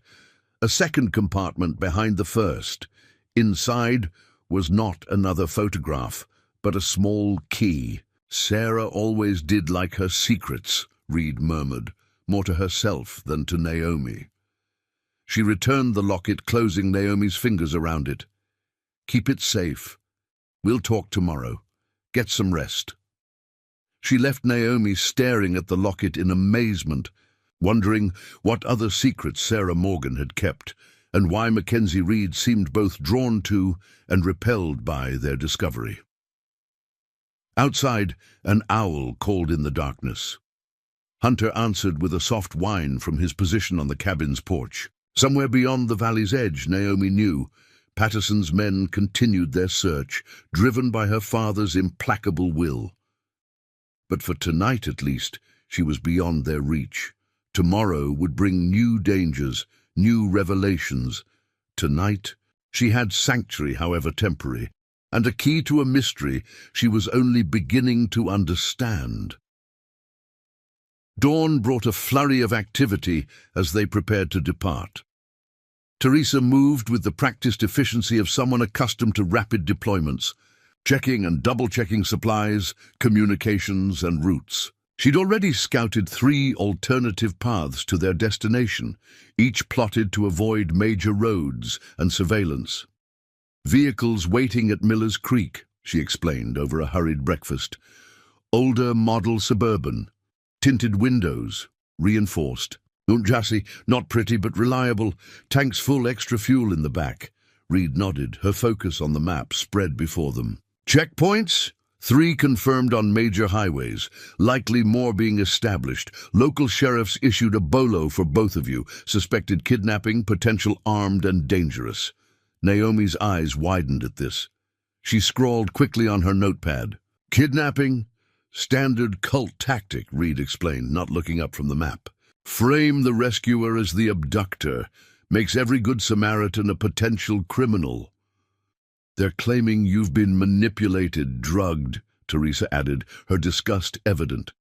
A second compartment behind the first. Inside was not another photograph, but a small key. Sarah always did like her secrets, Reed murmured, more to herself than to Naomi. She returned the locket, closing Naomi's fingers around it. Keep it safe. We'll talk tomorrow. Get some rest. She left Naomi staring at the locket in amazement, wondering what other secrets Sarah Morgan had kept, and why Mackenzie Reed seemed both drawn to and repelled by their discovery. Outside, an owl called in the darkness. Hunter answered with a soft whine from his position on the cabin's porch. Somewhere beyond the valley's edge, Naomi knew, Patterson's men continued their search, driven by her father's implacable will. But for tonight, at least, she was beyond their reach. Tomorrow would bring new dangers, new revelations. Tonight, she had sanctuary, however temporary, and a key to a mystery she was only beginning to understand. Dawn brought a flurry of activity as they prepared to depart. Teresa moved with the practiced efficiency of someone accustomed to rapid deployments, checking and double-checking supplies, communications, and routes. She'd already scouted 3 alternative paths to their destination, each plotted to avoid major roads and surveillance. Vehicles waiting at Miller's Creek, she explained over a hurried breakfast. Older model Suburban. Tinted windows, reinforced. Chassis, not pretty but reliable. Tanks full, extra fuel in the back. Reed nodded, her focus on the map spread before them. Checkpoints? 3 confirmed on major highways, likely more being established. Local sheriffs issued a bolo for both of you. Suspected kidnapping, potential armed and dangerous. Naomi's eyes widened at this. She scrawled quickly on her notepad. Kidnapping? Standard cult tactic, Reed explained, not looking up from the map. Frame the rescuer as the abductor. Makes every good Samaritan a potential criminal. They're claiming you've been manipulated, drugged, Teresa added, her disgust evident.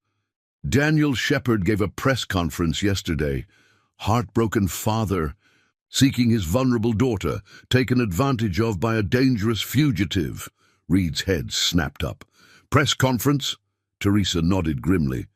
Daniel Shepard gave a press conference yesterday. Heartbroken father, seeking his vulnerable daughter, taken advantage of by a dangerous fugitive. Reed's head snapped up. Press conference? Teresa nodded grimly.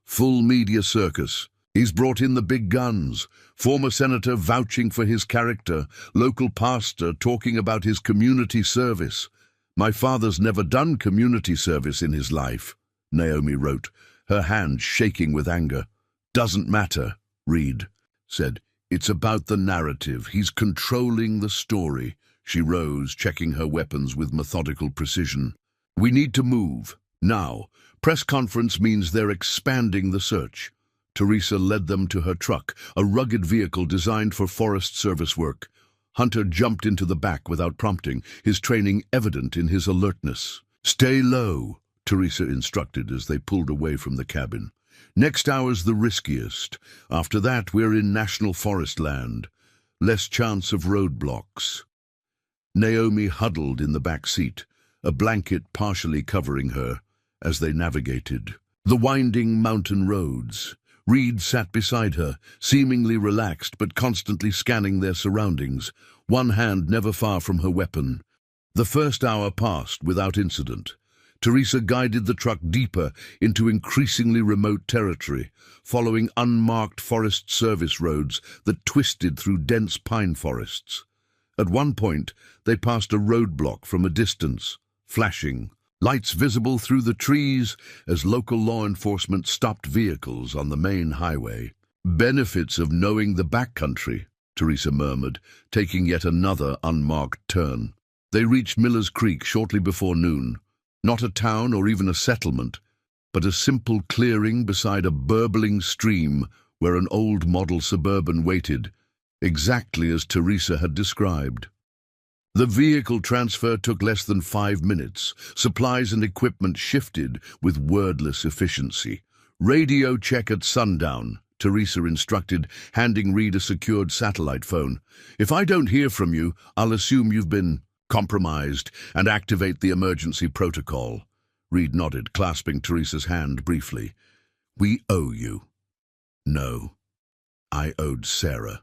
Full media circus. He's brought in the big guns. Former senator vouching for his character. Local pastor talking about his community service. My father's never done community service in his life, Naomi wrote, her hand shaking with anger. Doesn't matter, Reed said. It's about the narrative. He's controlling the story. She rose, checking her weapons with methodical precision. We need to move. Now. Press conference means they're expanding the search. Teresa led them to her truck, a rugged vehicle designed for Forest Service work. Hunter jumped into the back without prompting, his training evident in his alertness. Stay low, Teresa instructed as they pulled away from the cabin. Next hour's the riskiest. After that, we're in national forest land. Less chance of roadblocks. Naomi huddled in the back seat, a blanket partially covering her, as they navigated. The winding mountain roads. Reed sat beside her, seemingly relaxed but constantly scanning their surroundings, one hand never far from her weapon. The first hour passed without incident. Teresa guided the truck deeper into increasingly remote territory, following unmarked Forest Service roads that twisted through dense pine forests. At one point, they passed a roadblock from a distance, flashing, lights visible through the trees as local law enforcement stopped vehicles on the main highway. Benefits of knowing the backcountry, Teresa murmured, taking yet another unmarked turn. They reached Miller's Creek shortly before noon. Not a town or even a settlement, but a simple clearing beside a burbling stream where an old model Suburban waited, exactly as Teresa had described. The vehicle transfer took less than 5 minutes. Supplies and equipment shifted with wordless efficiency. Radio check at sundown, Teresa instructed, handing Reed a secured satellite phone. If I don't hear from you, I'll assume you've been compromised and activate the emergency protocol. Reed nodded, clasping Teresa's hand briefly. We owe you. No, I owed Sarah.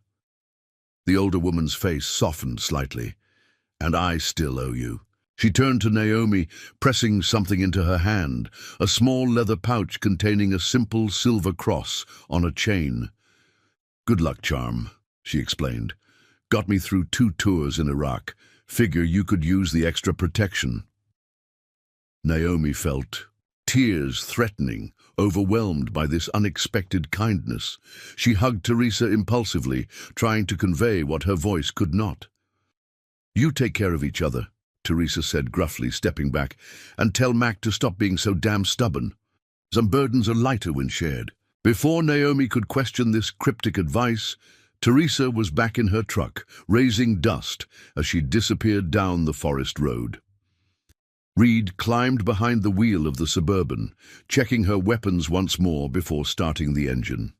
The older woman's face softened slightly. And I still owe you. She turned to Naomi, pressing something into her hand, a small leather pouch containing a simple silver cross on a chain. Good luck charm, she explained. Got me through 2 tours in Iraq. Figure you could use the extra protection. Naomi felt tears threatening, overwhelmed by this unexpected kindness. She hugged Teresa impulsively, trying to convey what her voice could not. You take care of each other, Teresa said gruffly, stepping back, and tell Mac to stop being so damn stubborn. Some burdens are lighter when shared. Before Naomi could question this cryptic advice, Teresa was back in her truck, raising dust as she disappeared down the forest road. Reed climbed behind the wheel of the Suburban, checking her weapons once more before starting the engine.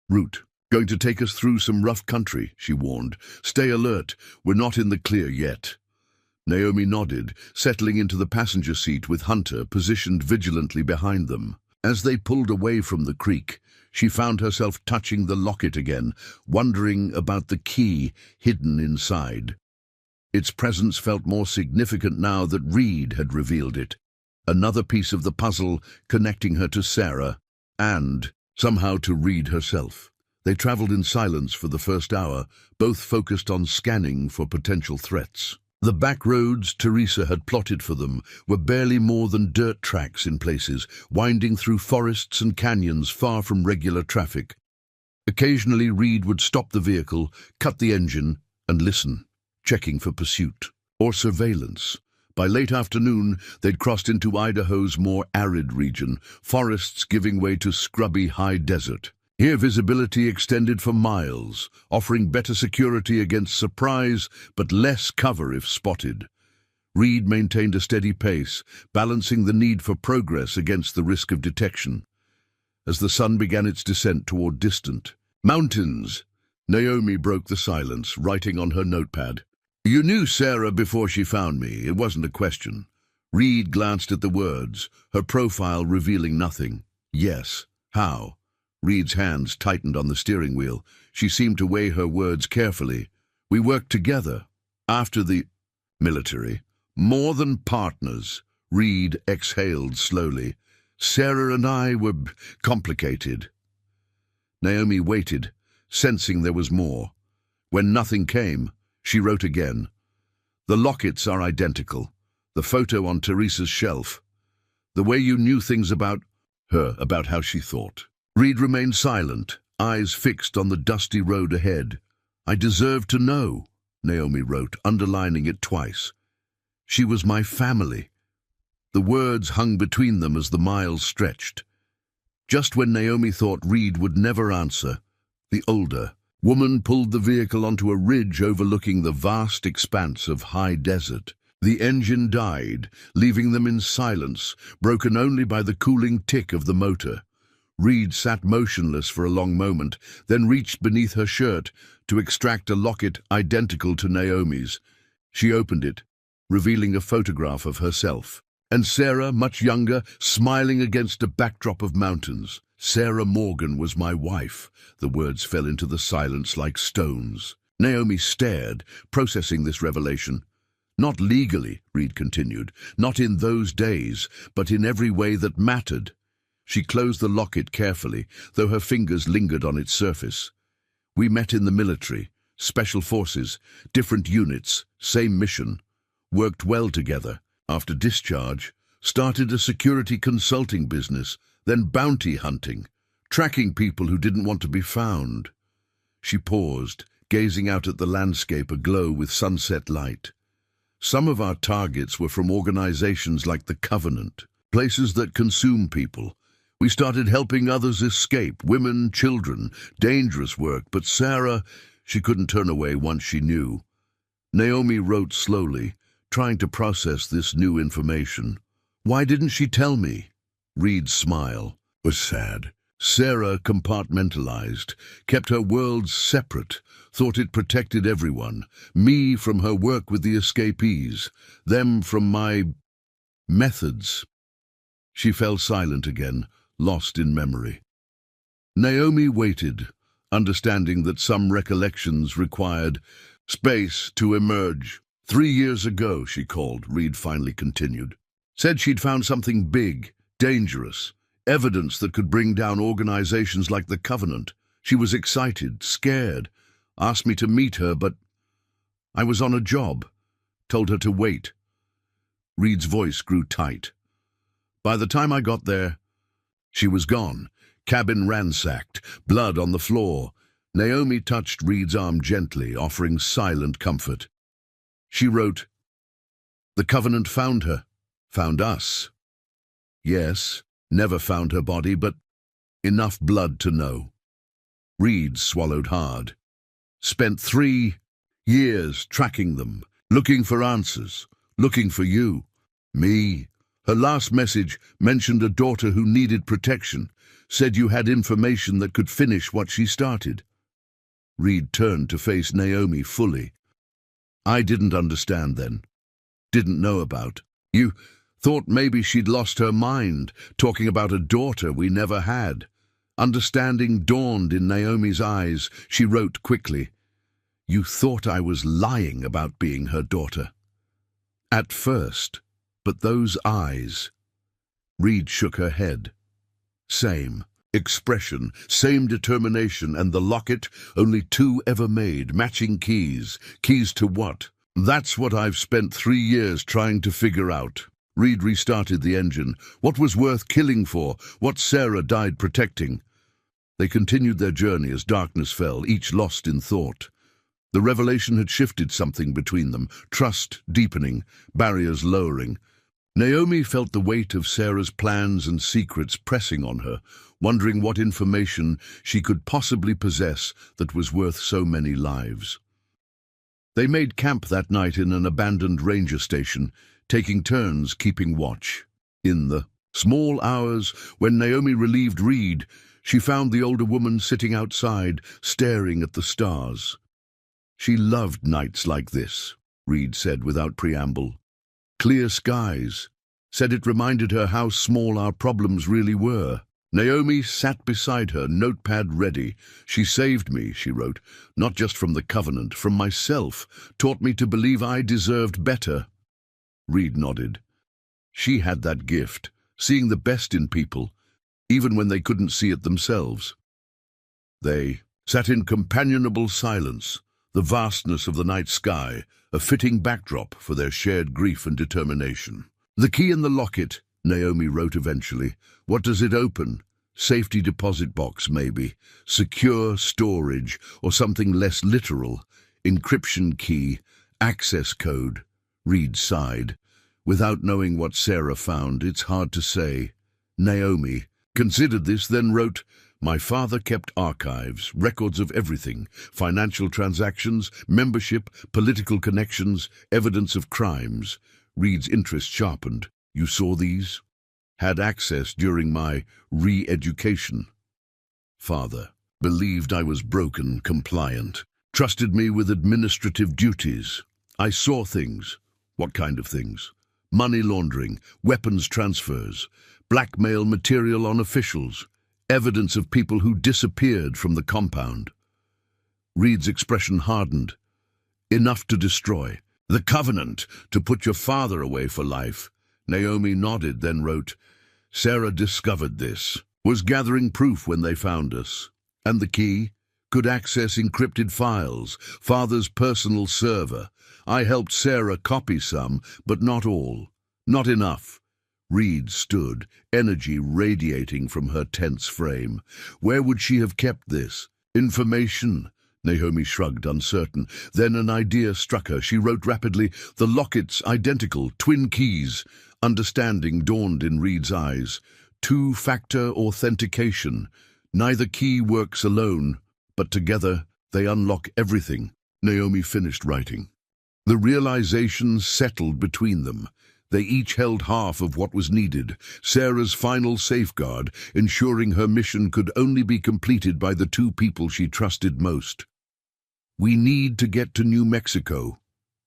Route. Going to take us through some rough country, she warned. Stay alert, we're not in the clear yet. Naomi nodded, settling into the passenger seat with Hunter positioned vigilantly behind them. As they pulled away from the creek, she found herself touching the locket again, wondering about the key hidden inside. Its presence felt more significant now that Reed had revealed it. Another piece of the puzzle connecting her to Sarah and, somehow, to Reed herself. They traveled in silence for the first hour, both focused on scanning for potential threats. The back roads Teresa had plotted for them were barely more than dirt tracks in places, winding through forests and canyons far from regular traffic. Occasionally Reed would stop the vehicle, cut the engine, and listen, checking for pursuit or surveillance. By late afternoon, they'd crossed into Idaho's more arid region, forests giving way to scrubby high desert. Here visibility extended for miles, offering better security against surprise, but less cover if spotted. Reed maintained a steady pace, balancing the need for progress against the risk of detection. As the sun began its descent toward distant mountains, Naomi broke the silence, writing on her notepad. You knew Sarah before she found me, it wasn't a question. Reed glanced at the words, her profile revealing nothing. Yes. How? Reed's hands tightened on the steering wheel. She seemed to weigh her words carefully. We worked together. After the military. More than partners. Reed exhaled slowly. Sarah and I were complicated. Naomi waited, sensing there was more. When nothing came, she wrote again. The Lockets are identical. The photo on Teresa's shelf. The way you knew things about her, about how she thought. Reed remained silent, eyes fixed on the dusty road ahead. I deserve to know, Naomi wrote, underlining it twice. She was my family. The words hung between them as the miles stretched. Just when Naomi thought Reed would never answer, the older woman pulled the vehicle onto a ridge overlooking the vast expanse of high desert. The engine died, leaving them in silence, broken only by the cooling tick of the motor. Reed sat motionless for a long moment, then reached beneath her shirt to extract a locket identical to Naomi's. She opened it, revealing a photograph of herself. And Sarah, much younger, smiling against a backdrop of mountains. Sarah Morgan was my wife. The words fell into the silence like stones. Naomi stared, processing this revelation. Not legally, Reed continued, not in those days, but in every way that mattered. She closed the locket carefully, though her fingers lingered on its surface. We met in the military, special forces, different units, same mission. worked well together. After discharge, started a security consulting business, then bounty hunting, tracking people who didn't want to be found. She paused, gazing out at the landscape aglow with sunset light. Some of our targets were from organizations like the Covenant, places that consume people. We started helping others escape, women, children, dangerous work, but Sarah, she couldn't turn away once she knew. Naomi wrote slowly, trying to process this new information. Why didn't she tell me? Reed's smile was sad. Sarah compartmentalized, kept her worlds separate, thought it protected everyone, me from her work with the escapees, them from my methods. She fell silent again, lost in memory. Naomi waited, understanding that some recollections required space to emerge. 3 years ago, she called, Reed finally continued. Said she'd found something big, dangerous, evidence that could bring down organizations like the Covenant. She was excited, scared, asked me to meet her, but I was on a job, told her to wait. Reed's voice grew tight. By the time I got there, she was gone, cabin ransacked, blood on the floor. Naomi touched Reed's arm gently, offering silent comfort. She wrote, "The Covenant found her, found us. Yes, never found her body, but enough blood to know." Reed swallowed hard. Spent 3 years tracking them, looking for answers, looking for you, me. Her last message mentioned a daughter who needed protection, said you had information that could finish what she started. Reed turned to face Naomi fully. I didn't understand then, didn't know about. You thought maybe she'd lost her mind, talking about a daughter we never had. Understanding dawned in Naomi's eyes. She wrote quickly, "You thought I was lying about being her daughter." At first, but those eyes. Reed shook her head. Same expression, same determination, and the locket, only 2 ever made, matching keys. Keys to what? That's what I've spent 3 years trying to figure out. Reed restarted the engine. What was worth killing for? What Sarah died protecting? They continued their journey as darkness fell, each lost in thought. The revelation had shifted something between them, trust deepening, barriers lowering. Naomi felt the weight of Sarah's plans and secrets pressing on her, wondering what information she could possibly possess that was worth so many lives. They made camp that night in an abandoned ranger station, taking turns keeping watch. In the small hours when Naomi relieved Reed, she found the older woman sitting outside, staring at the stars. She loved nights like this, Reed said without preamble. Clear skies, said it reminded her how small our problems really were. Naomi sat beside her, notepad ready. She saved me, she wrote, not just from the Covenant, from myself, taught me to believe I deserved better. Reed nodded. She had that gift, seeing the best in people, even when they couldn't see it themselves. They sat in companionable silence, the vastness of the night sky, a fitting backdrop for their shared grief and determination. The key in the locket, Naomi wrote eventually. What does it open? Safety deposit box, maybe. Secure storage, or something less literal. Encryption key, access code. Reed sighed. Without knowing what Sarah found, it's hard to say. Naomi considered this, then wrote, "My father kept archives, records of everything, financial transactions, membership, political connections, evidence of crimes." Reed's interest sharpened. "You saw these?" "Had access during my re-education." "Father believed I was broken, compliant, trusted me with administrative duties. I saw things." "What kind of things?" "Money laundering, weapons transfers, blackmail material on officials, evidence of people who disappeared from the compound." Reed's expression hardened. "Enough to destroy. The Covenant, to put your father away for life." Naomi nodded, then wrote, "Sarah discovered this, was gathering proof when they found us. And the key? could access encrypted files, Father's personal server. I helped Sarah copy some, but not all. Not enough. Reed stood, energy radiating from her tense frame. Where would she have kept this? Information. Naomi shrugged, uncertain. Then an idea struck her. She wrote rapidly, "The Locket's identical, twin keys." Understanding dawned in Reed's eyes. Two-factor authentication. Neither key works alone, but together they unlock everything. Naomi finished writing. The realization settled between them. They each held half of what was needed, Sarah's final safeguard, ensuring her mission could only be completed by the two people she trusted most. "We need to get to New Mexico,"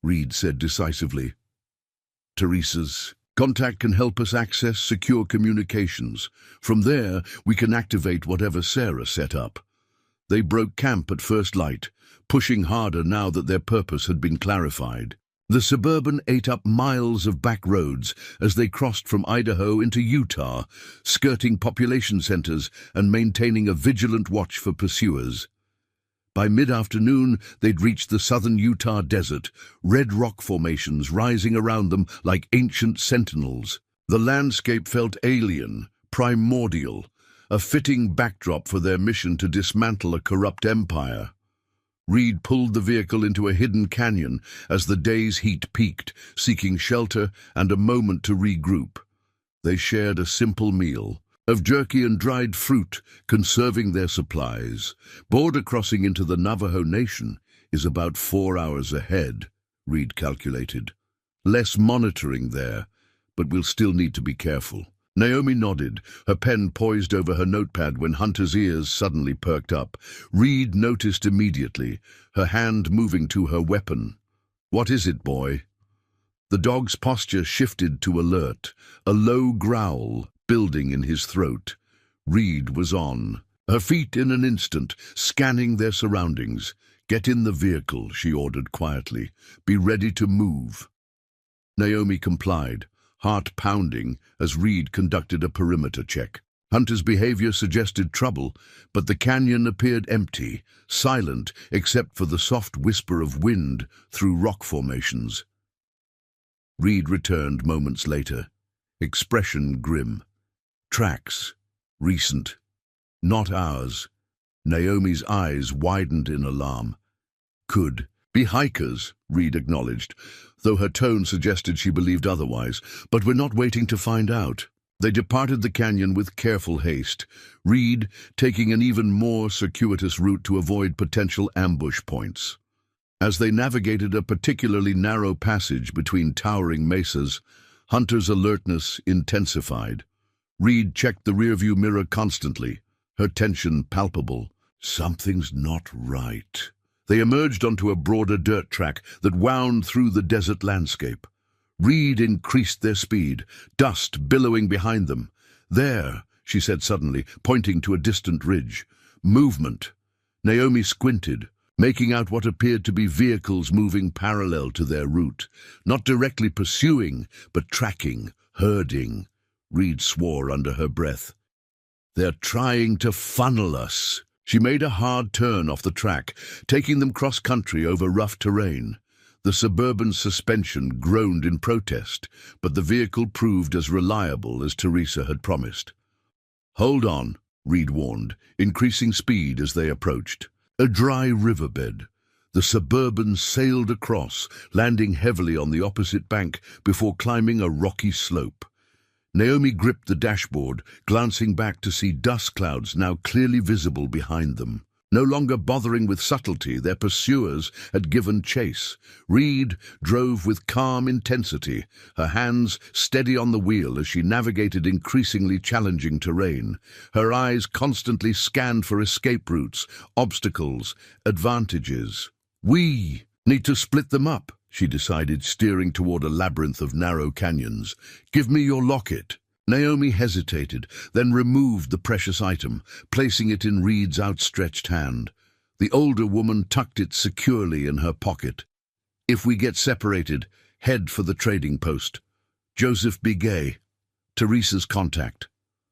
Reed said decisively. "Teresa's contact can help us access secure communications. From there, we can activate whatever Sarah set up." They broke camp at first light, pushing harder now that their purpose had been clarified. The Suburban ate up miles of back roads as they crossed from Idaho into Utah, skirting population centers and maintaining a vigilant watch for pursuers. By mid-afternoon, they'd reached the southern Utah desert, red rock formations rising around them like ancient sentinels. The landscape felt alien, primordial, a fitting backdrop for their mission to dismantle a corrupt empire. Reed pulled the vehicle into a hidden canyon as the day's heat peaked, seeking shelter and a moment to regroup. They shared a simple meal of jerky and dried fruit, conserving their supplies. Border crossing into the Navajo Nation is about 4 hours ahead, Reed calculated. Less monitoring there, but we'll still need to be careful. Naomi nodded, her pen poised over her notepad when Hunter's ears suddenly perked up. Reed noticed immediately, her hand moving to her weapon. "What is it, boy?" The dog's posture shifted to alert, a low growl building in his throat. Reed was on, her feet in an instant, scanning their surroundings. "Get in the vehicle," she ordered quietly. "Be ready to move." Naomi complied, heart pounding as Reed conducted a perimeter check. Hunter's behavior suggested trouble, but the canyon appeared empty, silent except for the soft whisper of wind through rock formations. Reed returned moments later, expression grim. "Tracks. Recent. Not ours." Naomi's eyes widened in alarm. "Could be hikers," Reed acknowledged, though her tone suggested she believed otherwise. "But we're not waiting to find out." They departed the canyon with careful haste, Reed taking an even more circuitous route to avoid potential ambush points. As they navigated a particularly narrow passage between towering mesas, Hunter's alertness intensified. Reed checked the rearview mirror constantly, her tension palpable. Something's not right. They emerged onto a broader dirt track that wound through the desert landscape. Reed increased their speed, dust billowing behind them. "There," she said suddenly, pointing to a distant ridge. "Movement." Naomi squinted, making out what appeared to be vehicles moving parallel to their route. Not directly pursuing, but tracking, herding. Reed swore under her breath. "They're trying to funnel us." She made a hard turn off the track, taking them cross-country over rough terrain. The Suburban's suspension groaned in protest, but the vehicle proved as reliable as Teresa had promised. "Hold on," Reed warned, increasing speed as they approached. A dry riverbed. The Suburban sailed across, landing heavily on the opposite bank before climbing a rocky slope. Naomi gripped the dashboard, glancing back to see dust clouds now clearly visible behind them. No longer bothering with subtlety, their pursuers had given chase. Reed drove with calm intensity, her hands steady on the wheel as she navigated increasingly challenging terrain. Her eyes constantly scanned for escape routes, obstacles, advantages. "We need to split them up," she decided, steering toward a labyrinth of narrow canyons. "Give me your locket." Naomi hesitated, then removed the precious item, placing it in Reed's outstretched hand. The older woman tucked it securely in her pocket. "If we get separated, head for the trading post. Joseph Bigay, Teresa's contact.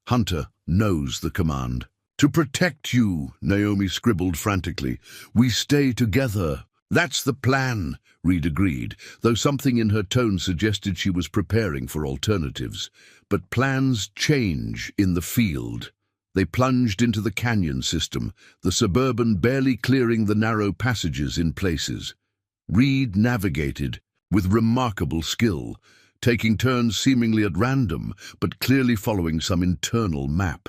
Hunter knows the command." To protect you, Naomi scribbled frantically. We stay together. That's the plan, Reed agreed, though something in her tone suggested she was preparing for alternatives. But plans change in the field. They plunged into the canyon system, the Suburban barely clearing the narrow passages in places. Reed navigated with remarkable skill, taking turns seemingly at random, but clearly following some internal map.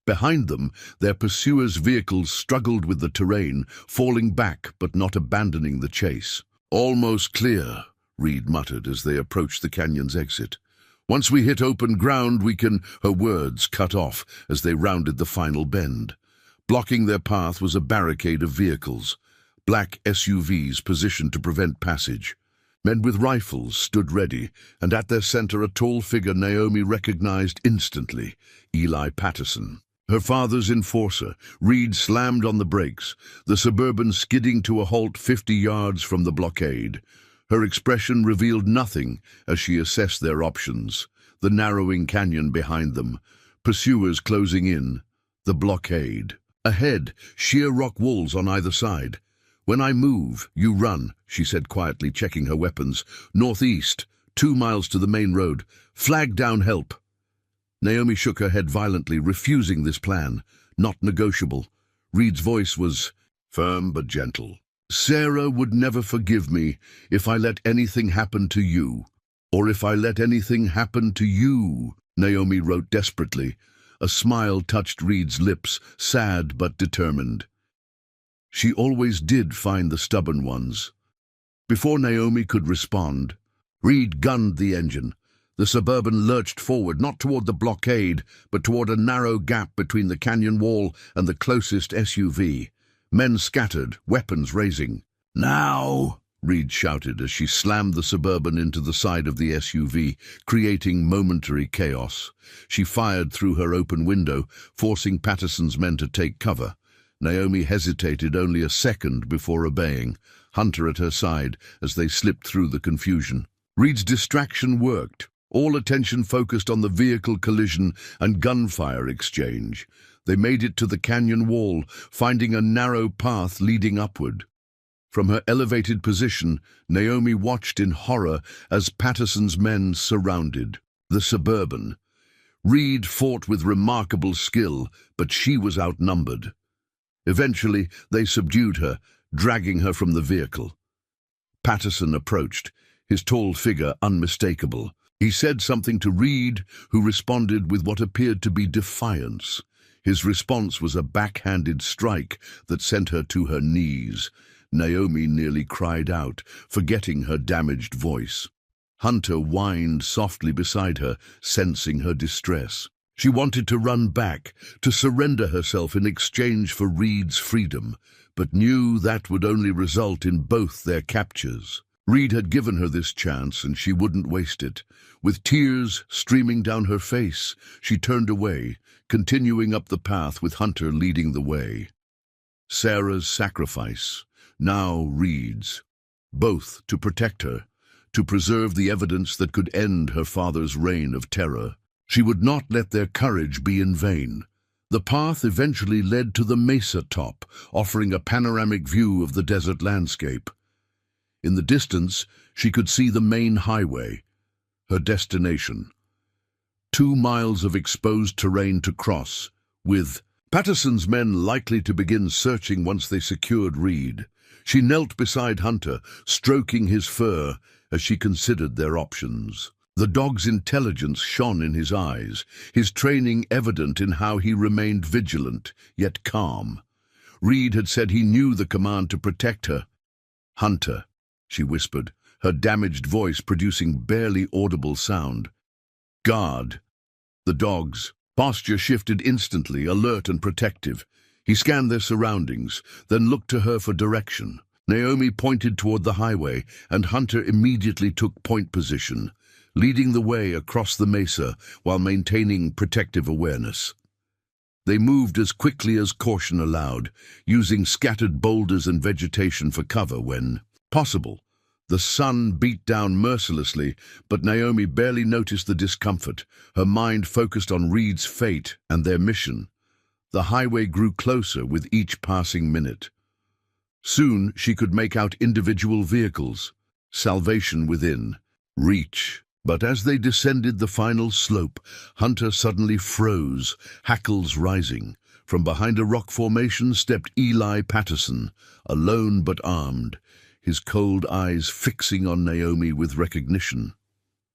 Behind them, their pursuers' vehicles struggled with the terrain, falling back but not abandoning the chase. Almost clear, Reed muttered as they approached the canyon's exit. Once we hit open ground, we can— Her words cut off as they rounded the final bend. Blocking their path was a barricade of vehicles, black SUVs positioned to prevent passage. Men with rifles stood ready, and at their center a tall figure Naomi recognized instantly, Eli Patterson. Her father's enforcer. Reed slammed on the brakes, the Suburban skidding to a halt 50 yards from the blockade. Her expression revealed nothing as she assessed their options. The narrowing canyon behind them, pursuers closing in, the blockade. Ahead, sheer rock walls on either side. When I move, you run, she said quietly, checking her weapons. Northeast, 2 miles to the main road. Flag down help. Naomi shook her head violently, refusing this plan. Not negotiable. Reed's voice was firm but gentle. Sarah would never forgive me if I let anything happen to you. Or if I let anything happen to you, Naomi wrote desperately. A smile touched Reed's lips, sad but determined. She always did find the stubborn ones. Before Naomi could respond, Reed gunned the engine. The Suburban lurched forward, not toward the blockade, but toward a narrow gap between the canyon wall and the closest SUV. Men scattered, weapons raising. Now, Reed shouted as she slammed the Suburban into the side of the SUV, creating momentary chaos. She fired through her open window, forcing Patterson's men to take cover. Naomi hesitated only a second before obeying, Hunter at her side as they slipped through the confusion. Reed's distraction worked. All attention focused on the vehicle collision and gunfire exchange. They made it to the canyon wall, finding a narrow path leading upward. From her elevated position, Naomi watched in horror as Patterson's men surrounded the Suburban. Reed fought with remarkable skill, but she was outnumbered. Eventually, they subdued her, dragging her from the vehicle. Patterson approached, his tall figure unmistakable. He said something to Reed, who responded with what appeared to be defiance. His response was a backhanded strike that sent her to her knees. Naomi nearly cried out, forgetting her damaged voice. Hunter whined softly beside her, sensing her distress. She wanted to run back, to surrender herself in exchange for Reed's freedom, but knew that would only result in both their captures. Reed had given her this chance, and she wouldn't waste it. With tears streaming down her face, she turned away, continuing up the path with Hunter leading the way. Sarah's sacrifice, now Reed's, both to protect her, to preserve the evidence that could end her father's reign of terror. She would not let their courage be in vain. The path eventually led to the mesa top, offering a panoramic view of the desert landscape. In the distance, she could see the main highway, her destination. 2 miles of exposed terrain to cross, with Patterson's men likely to begin searching once they secured Reed. She knelt beside Hunter, stroking his fur as she considered their options. The dog's intelligence shone in his eyes, his training evident in how he remained vigilant, yet calm. Reed had said he knew the command to protect her. Hunter, she whispered, her damaged voice producing barely audible sound. Guard. The dog's posture shifted instantly, alert and protective. He scanned their surroundings, then looked to her for direction. Naomi pointed toward the highway, and Hunter immediately took point position, leading the way across the mesa while maintaining protective awareness. They moved as quickly as caution allowed, using scattered boulders and vegetation for cover when possible. The sun beat down mercilessly, but Naomi barely noticed the discomfort, her mind focused on Reed's fate and their mission. The highway grew closer with each passing minute. Soon she could make out individual vehicles, salvation within, reach. But as they descended the final slope, Hunter suddenly froze, hackles rising. From behind a rock formation stepped Eli Patterson, alone but armed, his cold eyes fixing on Naomi with recognition.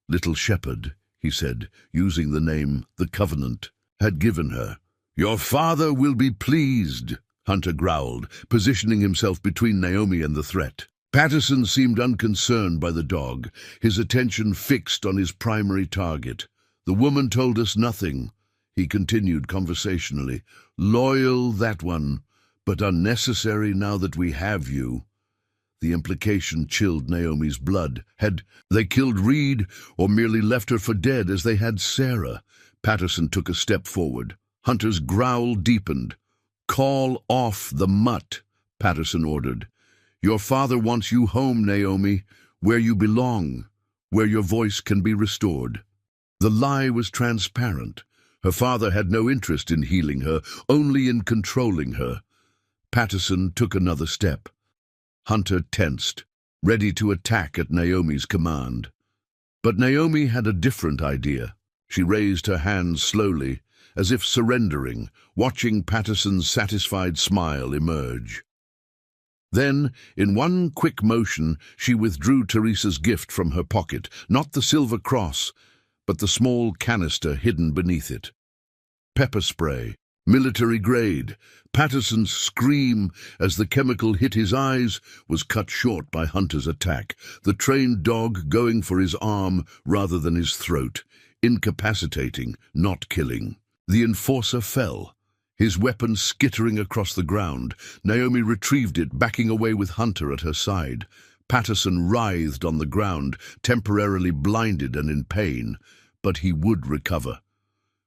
"Little shepherd," he said, using the name the Covenant had given her. "Your father will be pleased," Hunter growled, positioning himself between Naomi and the threat. Patterson seemed unconcerned by the dog, his attention fixed on his primary target. "The woman told us nothing," he continued conversationally. "Loyal, that one, but unnecessary now that we have you." The implication chilled Naomi's blood. Had they killed Reed, or merely left her for dead as they had Sarah? Patterson took a step forward. Hunter's growl deepened. "Call off the mutt," Patterson ordered. "Your father wants you home, Naomi, where you belong, where your voice can be restored." The lie was transparent. Her father had no interest in healing her, only in controlling her. Patterson took another step. Hunter tensed, ready to attack at Naomi's command. But Naomi had a different idea. She raised her hands slowly, as if surrendering, watching Patterson's satisfied smile emerge. Then, in one quick motion, she withdrew Teresa's gift from her pocket, not the silver cross, but the small canister hidden beneath it. Pepper spray, military grade. Patterson's scream as the chemical hit his eyes was cut short by Hunter's attack, the trained dog going for his arm rather than his throat, incapacitating, not killing. The enforcer fell, his weapon skittering across the ground. Naomi retrieved it, backing away with Hunter at her side. Patterson writhed on the ground, temporarily blinded and in pain, but he would recover.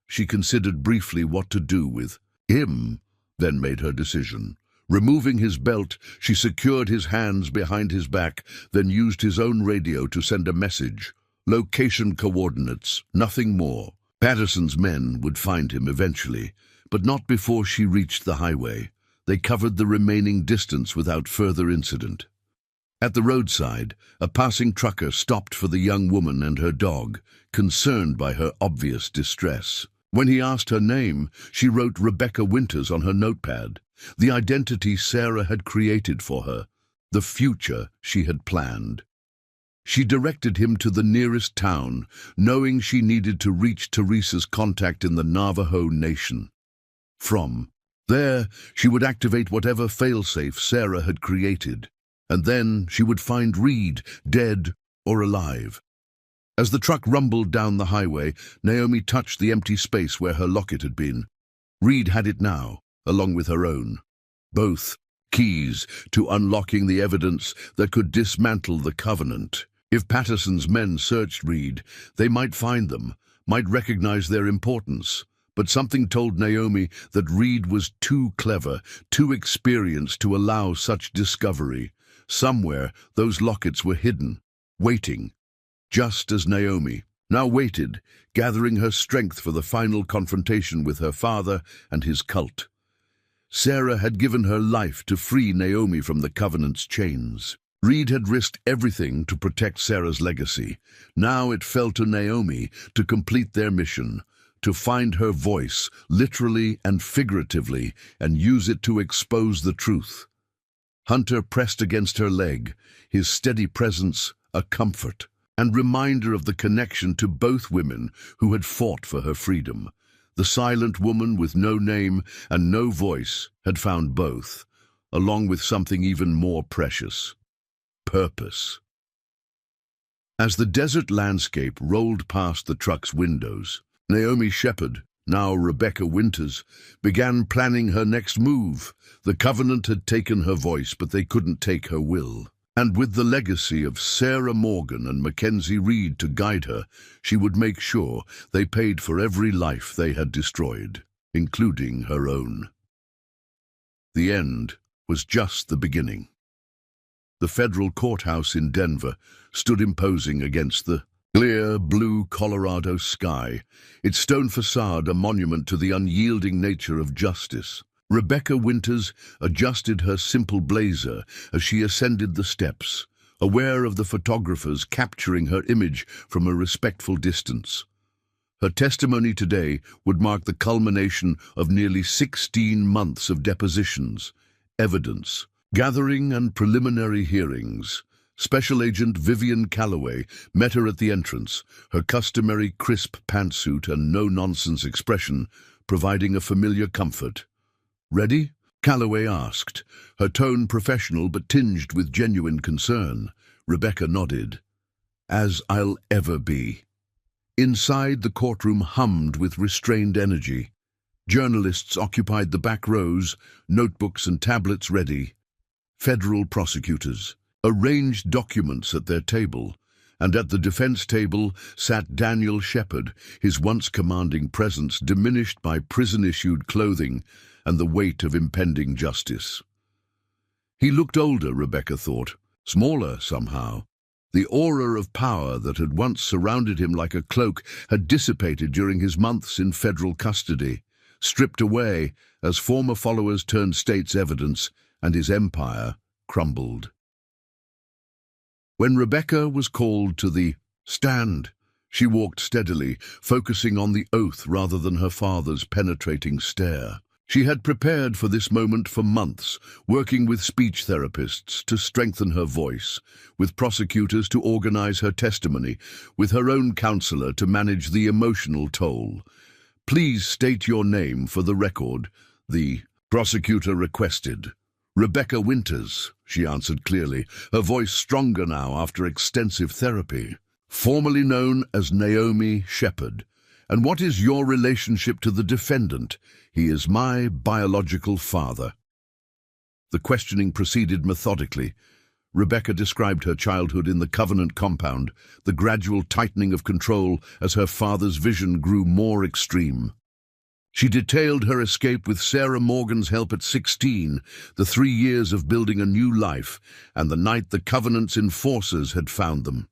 She considered briefly what to do with him, then made her decision. Removing his belt, she secured his hands behind his back, then used his own radio to send a message. Location coordinates, nothing more. Patterson's men would find him eventually, but not before she reached the highway. They covered the remaining distance without further incident. At the roadside, a passing trucker stopped for the young woman and her dog, concerned by her obvious distress. When he asked her name, she wrote Rebecca Winters on her notepad, the identity Sarah had created for her, the future she had planned. She directed him to the nearest town, knowing she needed to reach Teresa's contact in the Navajo Nation. From there, she would activate whatever failsafe Sarah had created, and then she would find Reed, dead or alive. As the truck rumbled down the highway, Naomi touched the empty space where her locket had been. Reed had it now, along with her own. Both keys to unlocking the evidence that could dismantle the Covenant. If Patterson's men searched Reed, they might find them, might recognize their importance. But something told Naomi that Reed was too clever, too experienced to allow such discovery. Somewhere, those lockets were hidden, waiting. Just as Naomi now waited, gathering her strength for the final confrontation with her father and his cult. Sarah had given her life to free Naomi from the Covenant's chains. Reed had risked everything to protect Sarah's legacy. Now it fell to Naomi to complete their mission, to find her voice, literally and figuratively, and use it to expose the truth. Hunter pressed against her leg, his steady presence a comfort and reminder of the connection to both women who had fought for her freedom. The silent woman with no name and no voice had found both, along with something even more precious: purpose. As the desert landscape rolled past the truck's windows, Naomi Shepherd, now Rebecca Winters, began planning her next move. The Covenant had taken her voice, but they couldn't take her will. And with the legacy of Sarah Morgan and Mackenzie Reed to guide her, she would make sure they paid for every life they had destroyed, including her own. The end was just the beginning. The federal courthouse in Denver stood imposing against the Clear blue Colorado sky, its stone facade a monument to the unyielding nature of justice. Rebecca Winters adjusted her simple blazer as she ascended the steps, aware of the photographers capturing her image from a respectful distance. Her testimony today would mark the culmination of nearly 16 months of depositions, evidence, gathering and preliminary hearings. Special Agent Vivian Calloway met her at the entrance, her customary crisp pantsuit and no-nonsense expression providing a familiar comfort. "Ready?" Calloway asked, her tone professional but tinged with genuine concern. Rebecca nodded. "As I'll ever be." Inside, the courtroom hummed with restrained energy. Journalists occupied the back rows, notebooks and tablets ready. Federal prosecutors arranged documents at their table, and at the defense table sat Daniel Shepard, his once commanding presence diminished by prison-issued clothing and the weight of impending justice. He looked older, Rebecca thought, smaller somehow. The aura of power that had once surrounded him like a cloak had dissipated during his months in federal custody, stripped away as former followers turned state's evidence and his empire crumbled. When Rebecca was called to the stand, she walked steadily, focusing on the oath rather than her father's penetrating stare. She had prepared for this moment for months, working with speech therapists to strengthen her voice, with prosecutors to organize her testimony, with her own counselor to manage the emotional toll. "Please state your name for the record," the prosecutor requested. "Rebecca Winters," she answered clearly, her voice stronger now after extensive therapy. "Formerly known as Naomi Shepard. And what is your relationship to the defendant? He is my biological father." The questioning proceeded methodically. Rebecca described her childhood in the Covenant compound, the gradual tightening of control as her father's vision grew more extreme. She detailed her escape with Sarah Morgan's help at 16, the 3 years of building a new life, and the night the Covenant's enforcers had found them.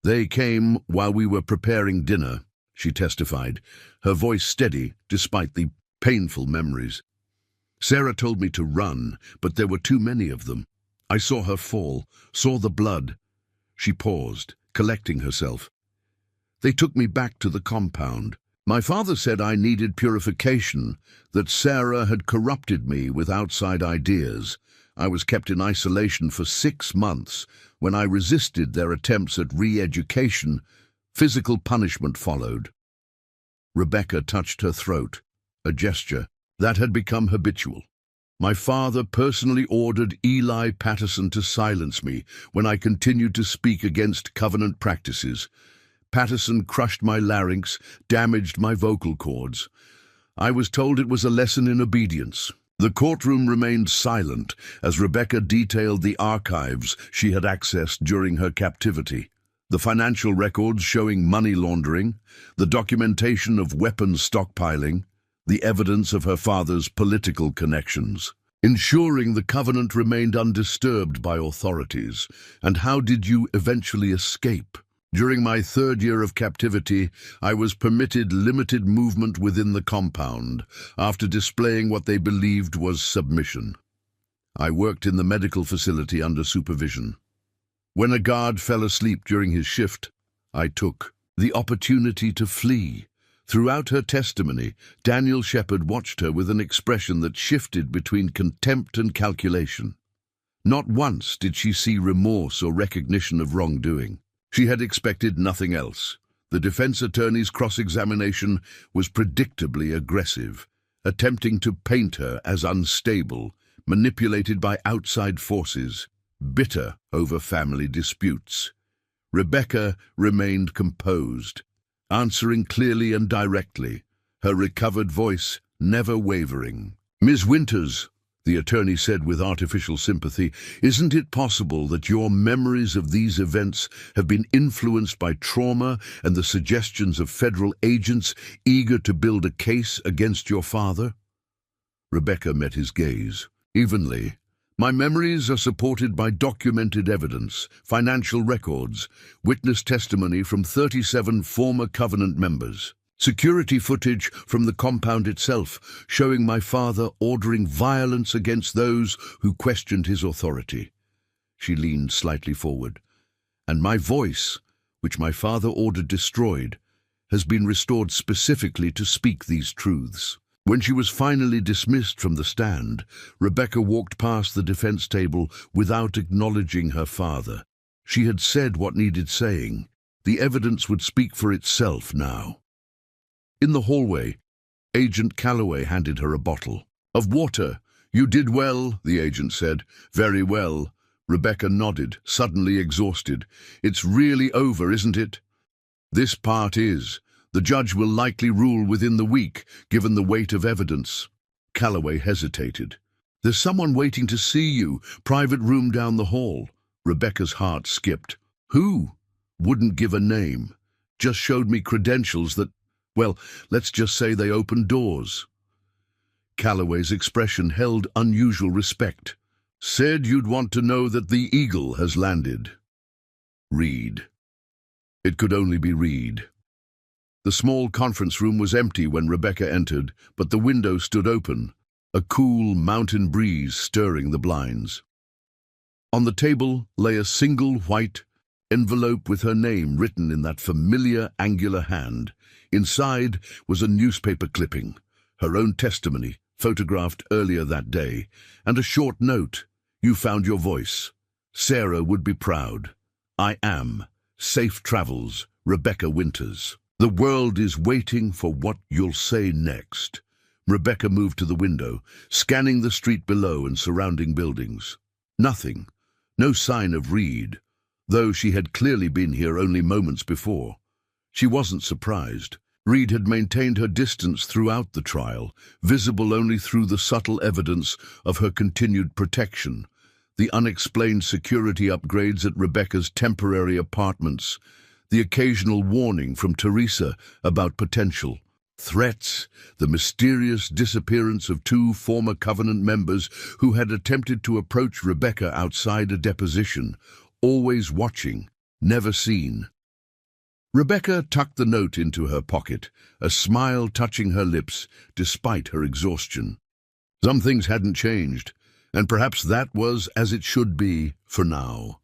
"They came while we were preparing dinner," she testified, her voice steady despite the painful memories. "Sarah told me to run, but there were too many of them. I saw her fall, saw the blood." She paused, collecting herself. "They took me back to the compound. My father said I needed purification, that Sarah had corrupted me with outside ideas. I was kept in isolation for 6 months. When I resisted their attempts at re-education, physical punishment followed." Rebecca touched her throat, a gesture that had become habitual. "My father personally ordered Eli Patterson to silence me when I continued to speak against Covenant practices. Patterson crushed my larynx, damaged my vocal cords. I was told it was a lesson in obedience." The courtroom remained silent as Rebecca detailed the archives she had accessed during her captivity. The financial records showing money laundering, the documentation of weapons stockpiling, the evidence of her father's political connections, ensuring the Covenant remained undisturbed by authorities. "And how did you eventually escape?" "During my 3rd year of captivity, I was permitted limited movement within the compound, after displaying what they believed was submission. I worked in the medical facility under supervision. When a guard fell asleep during his shift, I took the opportunity to flee." Throughout her testimony, Daniel Shepard watched her with an expression that shifted between contempt and calculation. Not once did she see remorse or recognition of wrongdoing. She had expected nothing else. The defense attorney's cross-examination was predictably aggressive, attempting to paint her as unstable, manipulated by outside forces, bitter over family disputes. Rebecca remained composed, answering clearly and directly, her recovered voice never wavering. "Ms. Winters," the attorney said with artificial sympathy, "isn't it possible that your memories of these events have been influenced by trauma and the suggestions of federal agents eager to build a case against your father?" Rebecca met his gaze, evenly, My memories are supported by documented evidence, financial records, witness testimony from 37 former Covenant members, security footage from the compound itself showing my father ordering violence against those who questioned his authority. She leaned slightly forward. And my voice, which my father ordered destroyed, has been restored specifically to speak these truths. When she was finally dismissed from the stand, Rebecca walked past the defense table without acknowledging her father. She had said what needed saying. The evidence would speak for itself now. In the hallway, Agent Calloway handed her a bottle. "Of water. You did well," the agent said. "Very well." Rebecca nodded, suddenly exhausted. "It's really over, isn't it?" "This part is. The judge will likely rule within the week, given the weight of evidence." Calloway hesitated. "There's someone waiting to see you. Private room down the hall." Rebecca's heart skipped. "Who?" "Wouldn't give a name. Just showed me credentials that, well, let's just say they opened doors." Calloway's expression held unusual respect. "Said you'd want to know that the Eagle has landed." Reed. It could only be Reed. The small conference room was empty when Rebecca entered, but the window stood open, a cool mountain breeze stirring the blinds. On the table lay a single white envelope with her name written in that familiar angular hand. Inside was a newspaper clipping, her own testimony, photographed earlier that day, and a short note. "You found your voice. Sarah would be proud. I am. Safe travels, Rebecca Winters." "The world is waiting for what you'll say next." Rebecca moved to the window, scanning the street below and surrounding buildings. Nothing. No sign of Reed, though she had clearly been here only moments before. She wasn't surprised. Reed had maintained her distance throughout the trial, visible only through the subtle evidence of her continued protection, the unexplained security upgrades at Rebecca's temporary apartments, the occasional warning from Teresa about potential threats, the mysterious disappearance of 2 former Covenant members who had attempted to approach Rebecca outside a deposition, always watching, never seen. Rebecca tucked the note into her pocket, a smile touching her lips despite her exhaustion. Some things hadn't changed, and perhaps that was as it should be for now.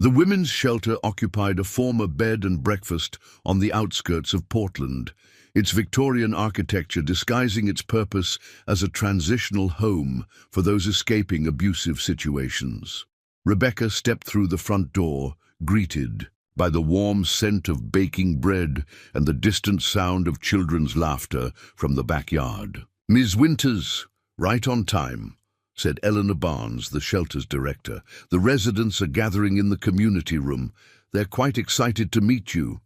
The women's shelter occupied a former bed and breakfast on the outskirts of Portland, its Victorian architecture disguising its purpose as a transitional home for those escaping abusive situations. Rebecca stepped through the front door, greeted by the warm scent of baking bread and the distant sound of children's laughter from the backyard. "Ms. Winters, right on time," said Eleanor Barnes, the shelter's director. "The residents are gathering in the community room. They're quite excited to meet you."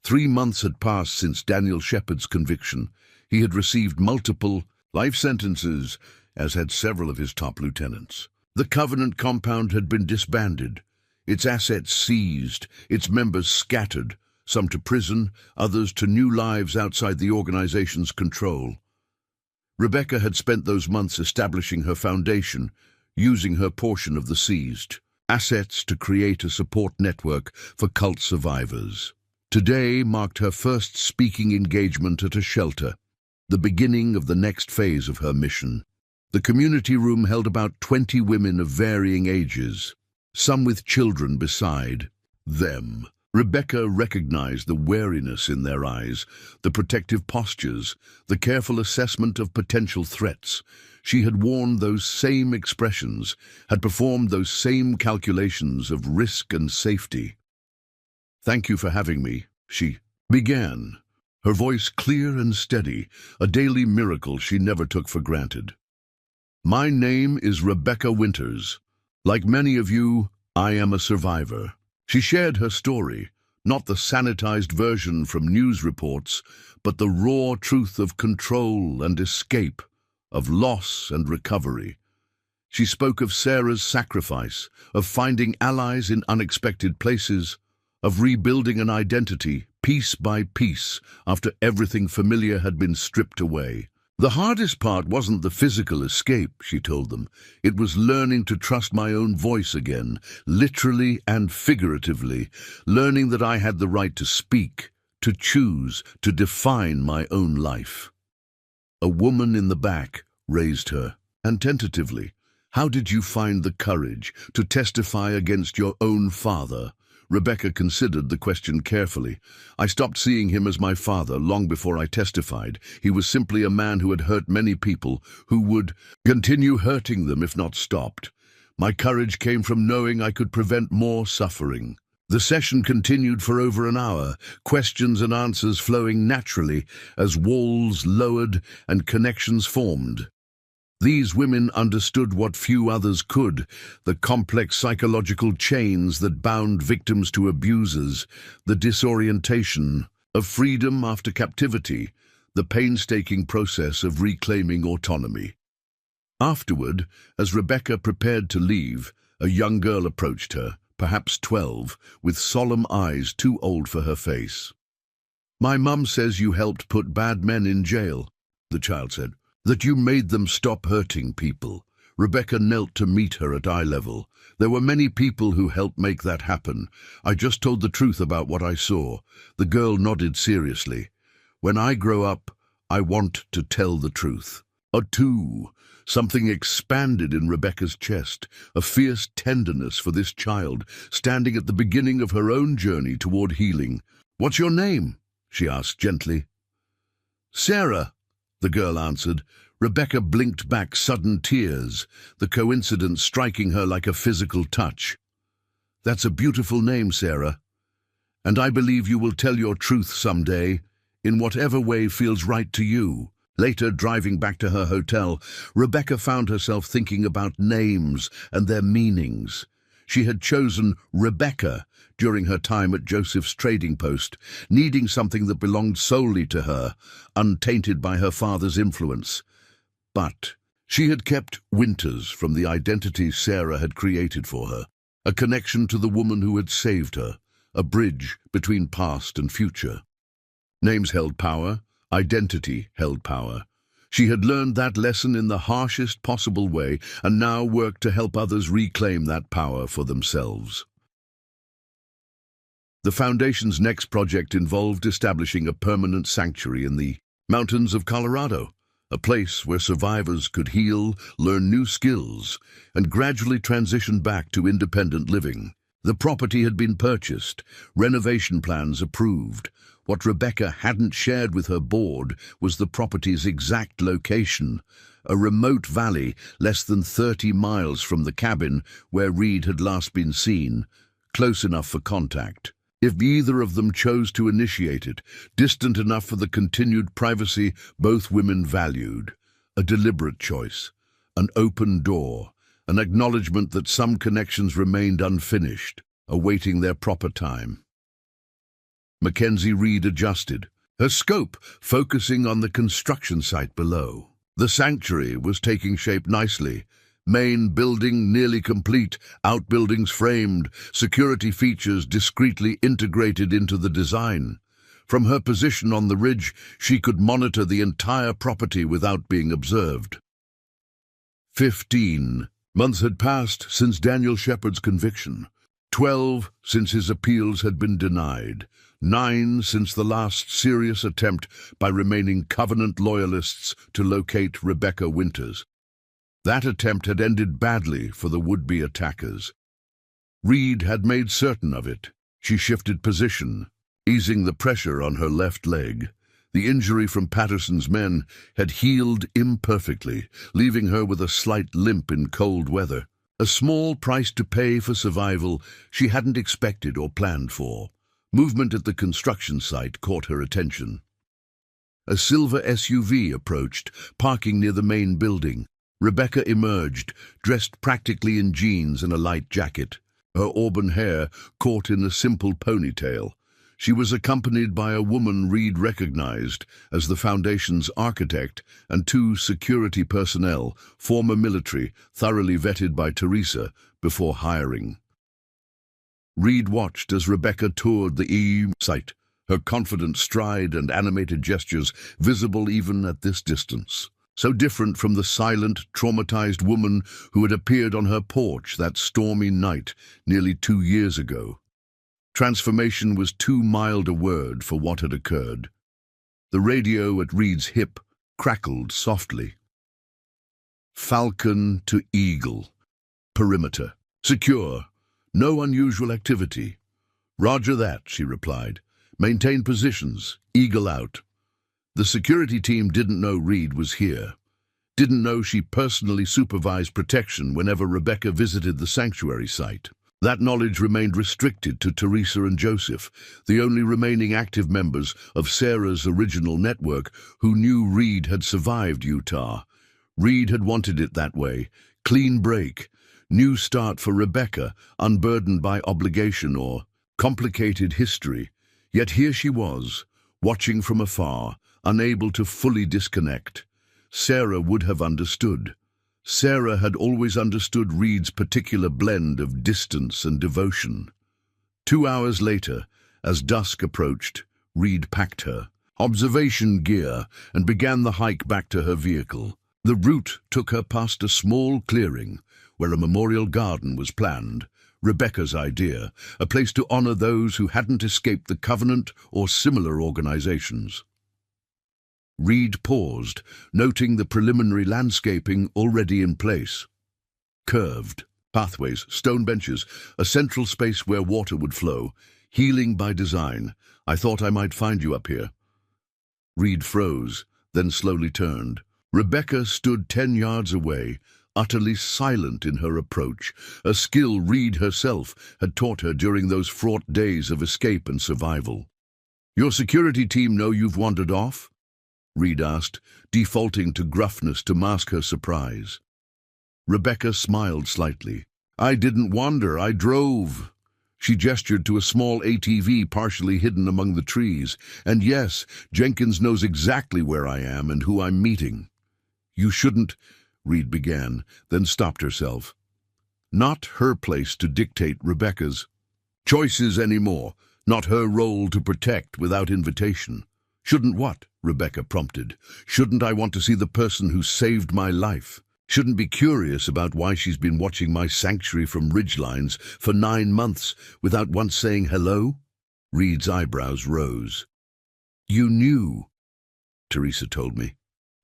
3 months had passed since Daniel Shepard's conviction. He had received multiple life sentences, as had several of his top lieutenants. The Covenant compound had been disbanded, its assets seized, its members scattered, some to prison, others to new lives outside the organization's control. Rebecca had spent those months establishing her foundation, using her portion of the seized assets to create a support network for cult survivors. Today marked her first speaking engagement at a shelter, the beginning of the next phase of her mission. The community room held about 20 women of varying ages, some with children beside them. Rebecca recognized the wariness in their eyes, the protective postures, the careful assessment of potential threats. She had worn those same expressions, had performed those same calculations of risk and safety. "Thank you for having me," she began, her voice clear and steady, a daily miracle she never took for granted. "My name is Rebecca Winters. Like many of you, I am a survivor." She shared her story, not the sanitized version from news reports, but the raw truth of control and escape, of loss and recovery. She spoke of Sarah's sacrifice, of finding allies in unexpected places, of rebuilding an identity piece by piece after everything familiar had been stripped away. The hardest part wasn't the physical escape, she told them. It was learning to trust my own voice again, literally and figuratively, learning that I had the right to speak, to choose, to define my own life. A woman in the back raised her, and tentatively, "How did you find the courage to testify against your own father?" Rebecca considered the question carefully. "I stopped seeing him as my father long before I testified. He was simply a man who had hurt many people, who would continue hurting them if not stopped. My courage came from knowing I could prevent more suffering." The session continued for over an hour, questions and answers flowing naturally as walls lowered and connections formed. These women understood what few others could, the complex psychological chains that bound victims to abusers, the disorientation of freedom after captivity, the painstaking process of reclaiming autonomy. Afterward, as Rebecca prepared to leave, a young girl approached her, perhaps 12, with solemn eyes too old for her face. "My mum says you helped put bad men in jail," the child said. "That you made them stop hurting people." Rebecca knelt to meet her at eye level. "There were many people who helped make that happen. I just told the truth about what I saw." The girl nodded seriously. "When I grow up, I want to tell the truth." Too. Something expanded in Rebecca's chest, a fierce tenderness for this child, standing at the beginning of her own journey toward healing. "What's your name?" she asked gently. "Sarah," the girl answered. Rebecca blinked back sudden tears, the coincidence striking her like a physical touch. "That's a beautiful name, Sarah. And I believe you will tell your truth someday, in whatever way feels right to you." Later, driving back to her hotel, Rebecca found herself thinking about names and their meanings. She had chosen Rebecca during her time at Joseph's trading post, needing something that belonged solely to her, untainted by her father's influence. But she had kept Winters from the identity Sarah had created for her, a connection to the woman who had saved her, a bridge between past and future. Names held power. Identity held power. She had learned that lesson in the harshest possible way and now worked to help others reclaim that power for themselves. The Foundation's next project involved establishing a permanent sanctuary in the mountains of Colorado, a place where survivors could heal, learn new skills, and gradually transition back to independent living. The property had been purchased, renovation plans approved. What Rebecca hadn't shared with her board was the property's exact location, a remote valley less than 30 miles from the cabin where Reed had last been seen, close enough for contact. If either of them chose to initiate it, distant enough for the continued privacy both women valued. A deliberate choice, an open door, an acknowledgement that some connections remained unfinished, awaiting their proper time. Mackenzie Reed adjusted, her scope focusing on the construction site below. The sanctuary was taking shape nicely. Main building nearly complete, outbuildings framed, security features discreetly integrated into the design. From her position on the ridge, she could monitor the entire property without being observed. 15 months had passed since Daniel Shepard's conviction. 12 since his appeals had been denied. 9 since the last serious attempt by remaining Covenant loyalists to locate Rebecca Winters. That attempt had ended badly for the would-be attackers. Reed had made certain of it. She shifted position, easing the pressure on her left leg. The injury from Patterson's men had healed imperfectly, leaving her with a slight limp in cold weather. A small price to pay for survival she hadn't expected or planned for. Movement at the construction site caught her attention. A silver SUV approached, parking near the main building. Rebecca emerged, dressed practically in jeans and a light jacket, her auburn hair caught in a simple ponytail. She was accompanied by a woman Reed recognized as the Foundation's architect and 2 security personnel, former military, thoroughly vetted by Teresa before hiring. Reed watched as Rebecca toured the site, her confident stride and animated gestures visible even at this distance. So different from the silent, traumatized woman who had appeared on her porch that stormy night nearly 2 years ago. Transformation was too mild a word for what had occurred. The radio at Reed's hip crackled softly. Falcon to Eagle. Perimeter. Secure. No unusual activity. Roger that, she replied. Maintain positions. Eagle out. The security team didn't know Reed was here. Didn't know she personally supervised protection whenever Rebecca visited the sanctuary site. That knowledge remained restricted to Teresa and Joseph, the only remaining active members of Sarah's original network who knew Reed had survived Utah. Reed had wanted it that way. Clean break. New start for Rebecca, unburdened by obligation or complicated history. Yet here she was, watching from afar, unable to fully disconnect. Sarah would have understood. Sarah had always understood Reed's particular blend of distance and devotion. 2 hours later, as dusk approached, Reed packed her observation gear and began the hike back to her vehicle. The route took her past a small clearing where a memorial garden was planned, Rebecca's idea, a place to honor those who hadn't escaped the Covenant or similar organizations. Reed paused, noting the preliminary landscaping already in place. Curved pathways, stone benches, a central space where water would flow, healing by design. I thought I might find you up here. Reed froze, then slowly turned. Rebecca stood 10 yards away, utterly silent in her approach, a skill Reed herself had taught her during those fraught days of escape and survival. Your security team know you've wandered off? Reed asked, defaulting to gruffness to mask her surprise. Rebecca smiled slightly. I didn't wander, I drove. She gestured to a small ATV partially hidden among the trees. And yes, Jenkins knows exactly where I am and who I'm meeting. You shouldn't, Reed began, then stopped herself. Not her place to dictate Rebecca's choices anymore, not her role to protect without invitation. Shouldn't what? Rebecca prompted. Shouldn't I want to see the person who saved my life? Shouldn't be curious about why she's been watching my sanctuary from ridgelines for 9 months without once saying hello? Reed's eyebrows rose. You knew, Teresa told me,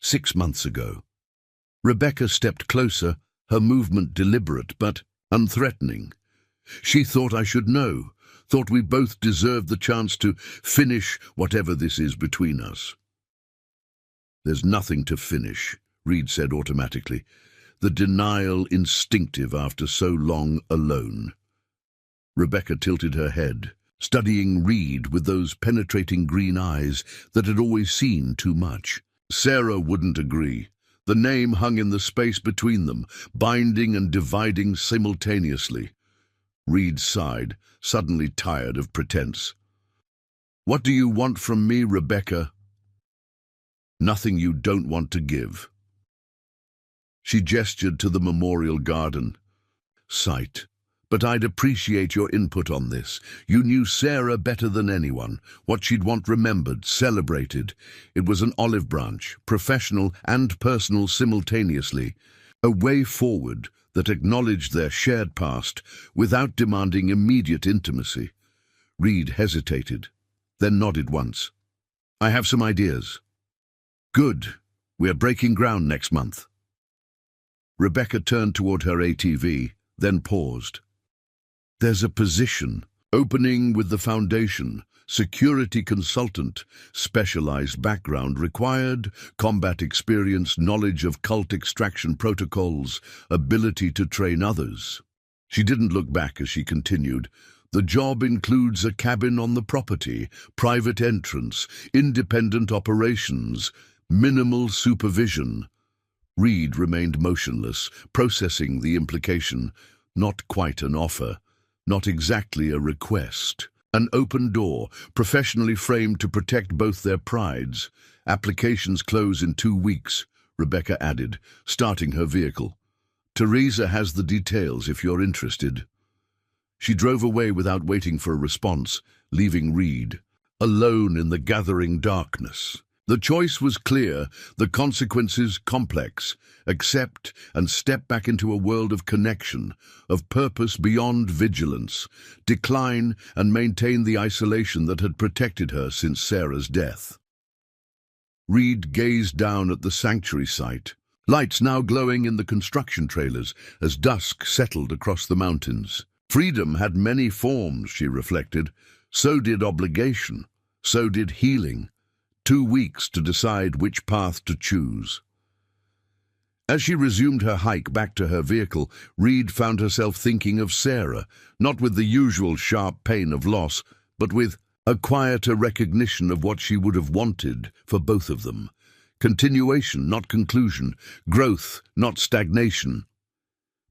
6 months ago. Rebecca stepped closer, her movement deliberate but unthreatening. She thought I should know, thought we both deserved the chance to finish whatever this is between us. There's nothing to finish, Reed said automatically, the denial instinctive after so long alone. Rebecca tilted her head, studying Reed with those penetrating green eyes that had always seen too much. Sarah wouldn't agree. The name hung in the space between them, binding and dividing simultaneously. Reed sighed, suddenly tired of pretense. What do you want from me, Rebecca? Nothing you don't want to give. She gestured to the memorial garden. Sight. But I'd appreciate your input on this. You knew Sarah better than anyone. What she'd want remembered, celebrated. It was an olive branch, professional and personal simultaneously. A way forward that acknowledged their shared past without demanding immediate intimacy. Reed hesitated, then nodded once. I have some ideas. Good. We're breaking ground next month. Rebecca turned toward her ATV, then paused. There's a position, opening with the foundation, security consultant, specialized background required, combat experience, knowledge of cult extraction protocols, ability to train others. She didn't look back as she continued. The job includes a cabin on the property, private entrance, independent operations, minimal supervision. Reed remained motionless, processing the implication. Not quite an offer, not exactly a request. An open door, professionally framed to protect both their prides. Applications close in 2 weeks, Rebecca added, starting her vehicle. Teresa has the details if you're interested. She drove away without waiting for a response, leaving Reed, alone in the gathering darkness. The choice was clear, the consequences complex. Accept and step back into a world of connection, of purpose beyond vigilance. Decline and maintain the isolation that had protected her since Sarah's death. Reed gazed down at the sanctuary site, lights now glowing in the construction trailers as dusk settled across the mountains. Freedom had many forms, she reflected. So did obligation. So did healing. 2 weeks to decide which path to choose. As she resumed her hike back to her vehicle, Reed found herself thinking of Sarah, not with the usual sharp pain of loss, but with a quieter recognition of what she would have wanted for both of them. Continuation, not conclusion. Growth, not stagnation.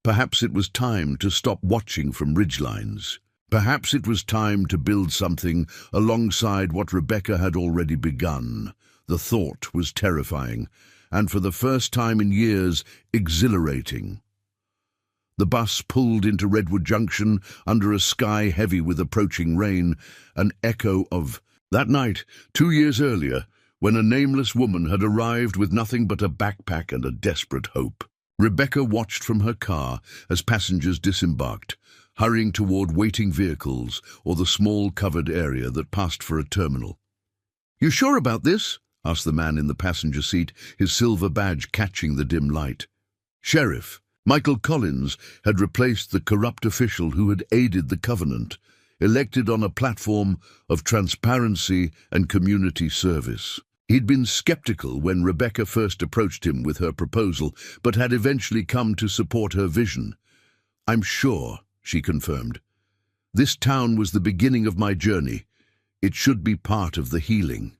Perhaps it was time to stop watching from ridgelines. Perhaps it was time to build something alongside what Rebecca had already begun. The thought was terrifying, and for the first time in years, exhilarating. The bus pulled into Redwood Junction under a sky heavy with approaching rain, an echo of that night, 2 years earlier, when a nameless woman had arrived with nothing but a backpack and a desperate hope. Rebecca watched from her car as passengers disembarked, hurrying toward waiting vehicles or the small covered area that passed for a terminal. "You sure about this?" asked the man in the passenger seat, his silver badge catching the dim light. Sheriff Michael Collins had replaced the corrupt official who had aided the Covenant, elected on a platform of transparency and community service. He'd been skeptical when Rebecca first approached him with her proposal, but had eventually come to support her vision. "I'm sure," she confirmed. "This town was the beginning of my journey. It should be part of the healing."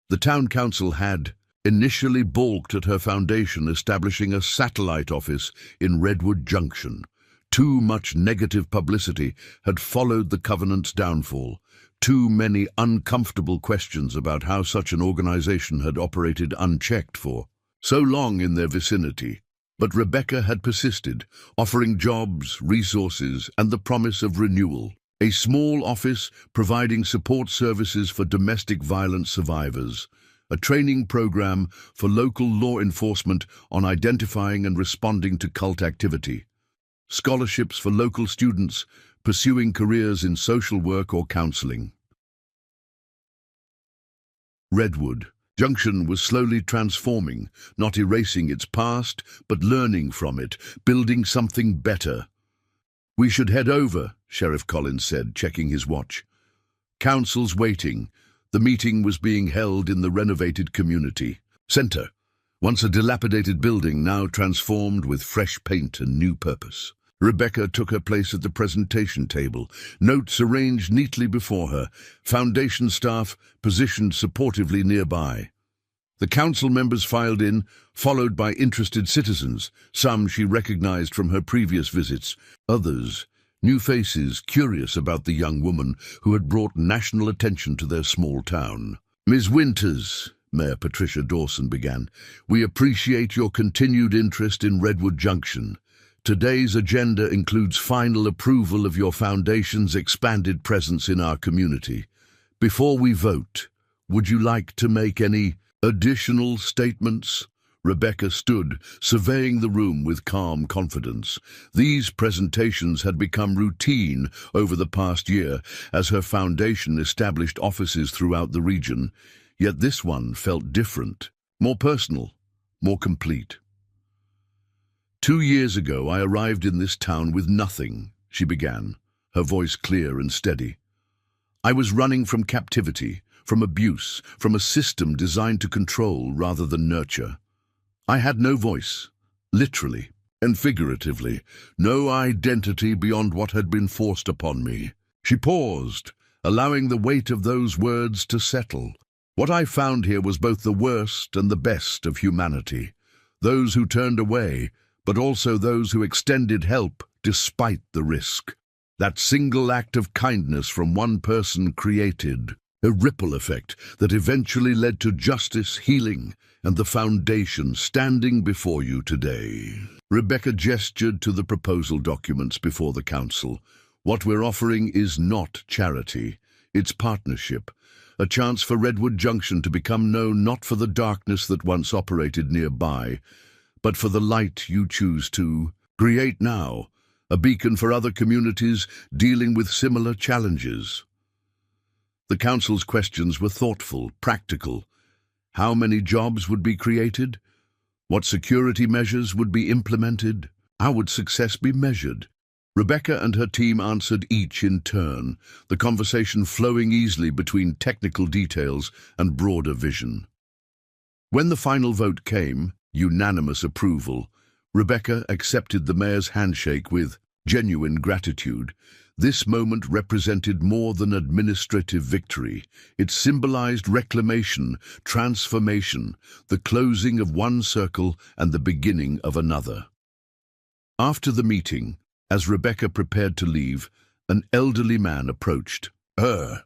The town council had initially balked at her foundation establishing a satellite office in Redwood Junction. Too much negative publicity had followed the Covenant's downfall. Too many uncomfortable questions about how such an organization had operated unchecked for so long in their vicinity. But Rebecca had persisted, offering jobs, resources, and the promise of renewal. A small office providing support services for domestic violence survivors. A training program for local law enforcement on identifying and responding to cult activity. Scholarships for local students pursuing careers in social work or counseling. Redwood Junction was slowly transforming, not erasing its past, but learning from it, building something better. "We should head over," Sheriff Collins said, checking his watch. "Council's waiting." The meeting was being held in the renovated community center, once a dilapidated building now transformed with fresh paint and new purpose. Rebecca took her place at the presentation table, notes arranged neatly before her, foundation staff positioned supportively nearby. The council members filed in, followed by interested citizens. Some she recognized from her previous visits, others new faces curious about the young woman who had brought national attention to their small town. "Ms. Winters," Mayor Patricia Dawson began, "we appreciate your continued interest in Redwood Junction. Today's agenda includes final approval of your foundation's expanded presence in our community. Before we vote, would you like to make any additional statements?" Rebecca stood, surveying the room with calm confidence. These presentations had become routine over the past year as her foundation established offices throughout the region, yet this one felt different, more personal, more complete. 2 years ago, I arrived in this town with nothing, she began, her voice clear and steady. I was running from captivity, from abuse, from a system designed to control rather than nurture. I had no voice, literally and figuratively, no identity beyond what had been forced upon me. She paused, allowing the weight of those words to settle. What I found here was both the worst and the best of humanity. Those who turned away, but also those who extended help despite the risk. That single act of kindness from one person created a ripple effect that eventually led to justice, healing, and the foundation standing before you today. Rebecca gestured to the proposal documents before the council. What we're offering is not charity. its partnership, a chance for Redwood Junction to become known not for the darkness that once operated nearby, but for the light you choose to create now, a beacon for other communities dealing with similar challenges. The council's questions were thoughtful, practical. How many jobs would be created? What security measures would be implemented? How would success be measured? Rebecca and her team answered each in turn, the conversation flowing easily between technical details and broader vision. When the final vote came, unanimous approval, Rebecca accepted the mayor's handshake with genuine gratitude. This moment represented more than administrative victory. It symbolized reclamation, transformation, the closing of one circle and the beginning of another. After the meeting, as Rebecca prepared to leave, an elderly man approached her,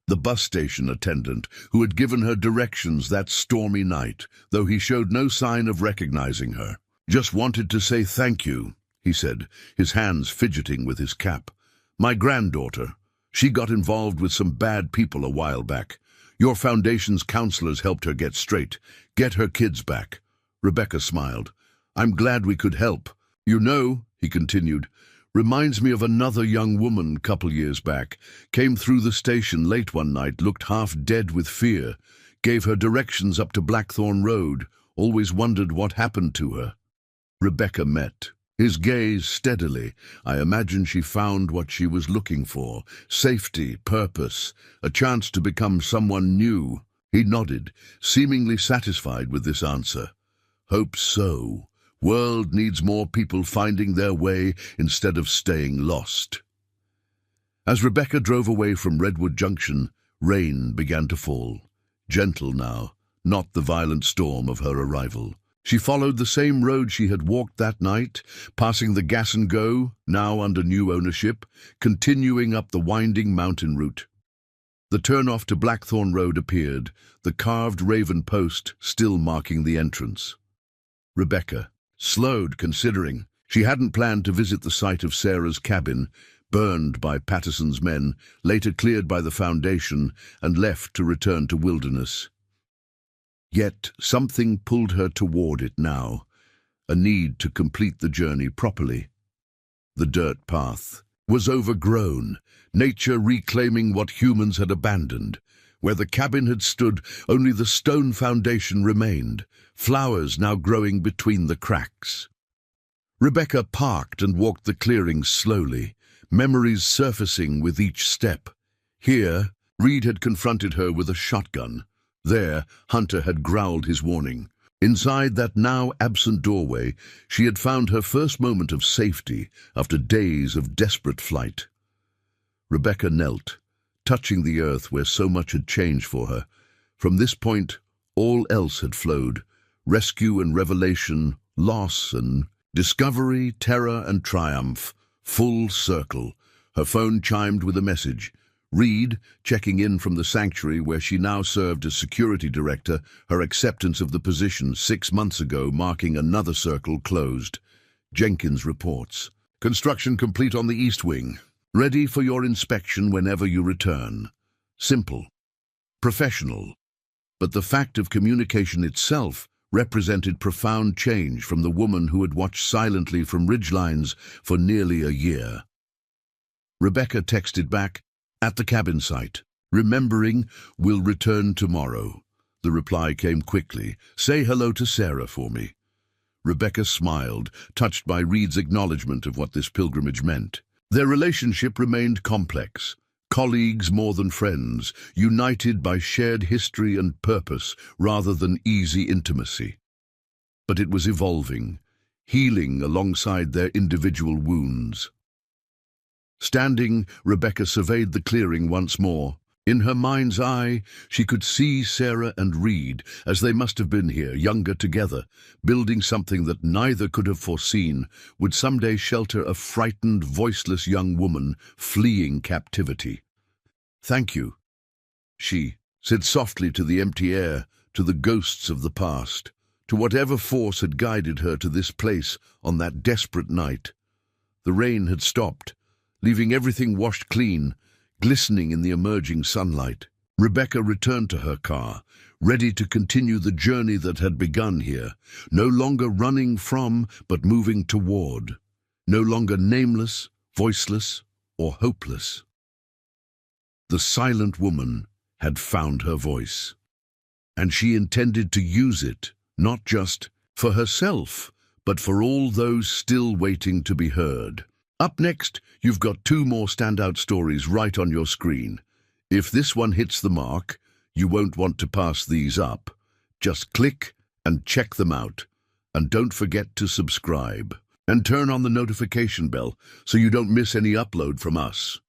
the bus station attendant who had given her directions that stormy night, though he showed no sign of recognizing her. "Just wanted to say thank you," he said, his hands fidgeting with his cap. "My granddaughter, she got involved with some bad people a while back. Your foundation's counselors helped her get straight, get her kids back." Rebecca smiled. "I'm glad we could help. You know," he continued, "reminds me of another young woman couple years back. Came through the station late one night, looked half dead with fear. Gave her directions up to Blackthorn Road. Always wondered what happened to her." Rebecca met his gaze steadily. "I imagine she found what she was looking for. Safety, purpose, a chance to become someone new." He nodded, seemingly satisfied with this answer. "Hope so. World needs more people finding their way instead of staying lost." As Rebecca drove away from Redwood Junction, rain began to fall. Gentle now, not the violent storm of her arrival. She followed the same road she had walked that night, passing the Gas and Go, now under new ownership, continuing up the winding mountain route. The turnoff to Blackthorn Road appeared, the carved raven post still marking the entrance. Rebecca slowed, considering. She hadn't planned to visit the site of Sarah's cabin, burned by Patterson's men, later cleared by the Foundation, and left to return to Wilderness. Yet something pulled her toward it now, a need to complete the journey properly. The dirt path was overgrown, nature reclaiming what humans had abandoned. Where the cabin had stood, only the stone foundation remained, flowers now growing between the cracks. Rebecca parked and walked the clearing slowly, memories surfacing with each step. Here, Reed had confronted her with a shotgun. There, Hunter had growled his warning. Inside that now absent doorway, she had found her first moment of safety after days of desperate flight. Rebecca knelt, touching the earth where so much had changed for her. From this point, all else had flowed: rescue and revelation, loss and discovery, terror and triumph, full circle. Her phone chimed with a message. Reed, checking in from the sanctuary where she now served as security director, her acceptance of the position 6 months ago marking another circle closed. Jenkins reports. "Construction complete on the east wing. Ready for your inspection whenever you return." Simple. Professional. But the fact of communication itself represented profound change from the woman who had watched silently from ridgelines for nearly a year. Rebecca texted back, "At the cabin site. Remembering, will return tomorrow." The reply came quickly. "Say hello to Sarah for me." Rebecca smiled, touched by Reed's acknowledgement of what this pilgrimage meant. Their relationship remained complex. Colleagues more than friends, united by shared history and purpose rather than easy intimacy. But it was evolving, healing alongside their individual wounds. Standing, Rebecca surveyed the clearing once more. In her mind's eye, she could see Sarah and Reed, as they must have been here, younger together, building something that neither could have foreseen would someday shelter a frightened, voiceless young woman fleeing captivity. "Thank you," she said softly to the empty air, to the ghosts of the past, to whatever force had guided her to this place on that desperate night. The rain had stopped, leaving everything washed clean, glistening in the emerging sunlight. Rebecca returned to her car, ready to continue the journey that had begun here, no longer running from, but moving toward, no longer nameless, voiceless, or hopeless. The silent woman had found her voice, and she intended to use it, not just for herself, but for all those still waiting to be heard. Up next, you've got two more standout stories right on your screen. If this one hits the mark, you won't want to pass these up. Just click and check them out. And don't forget to subscribe. And turn on the notification bell so you don't miss any upload from us.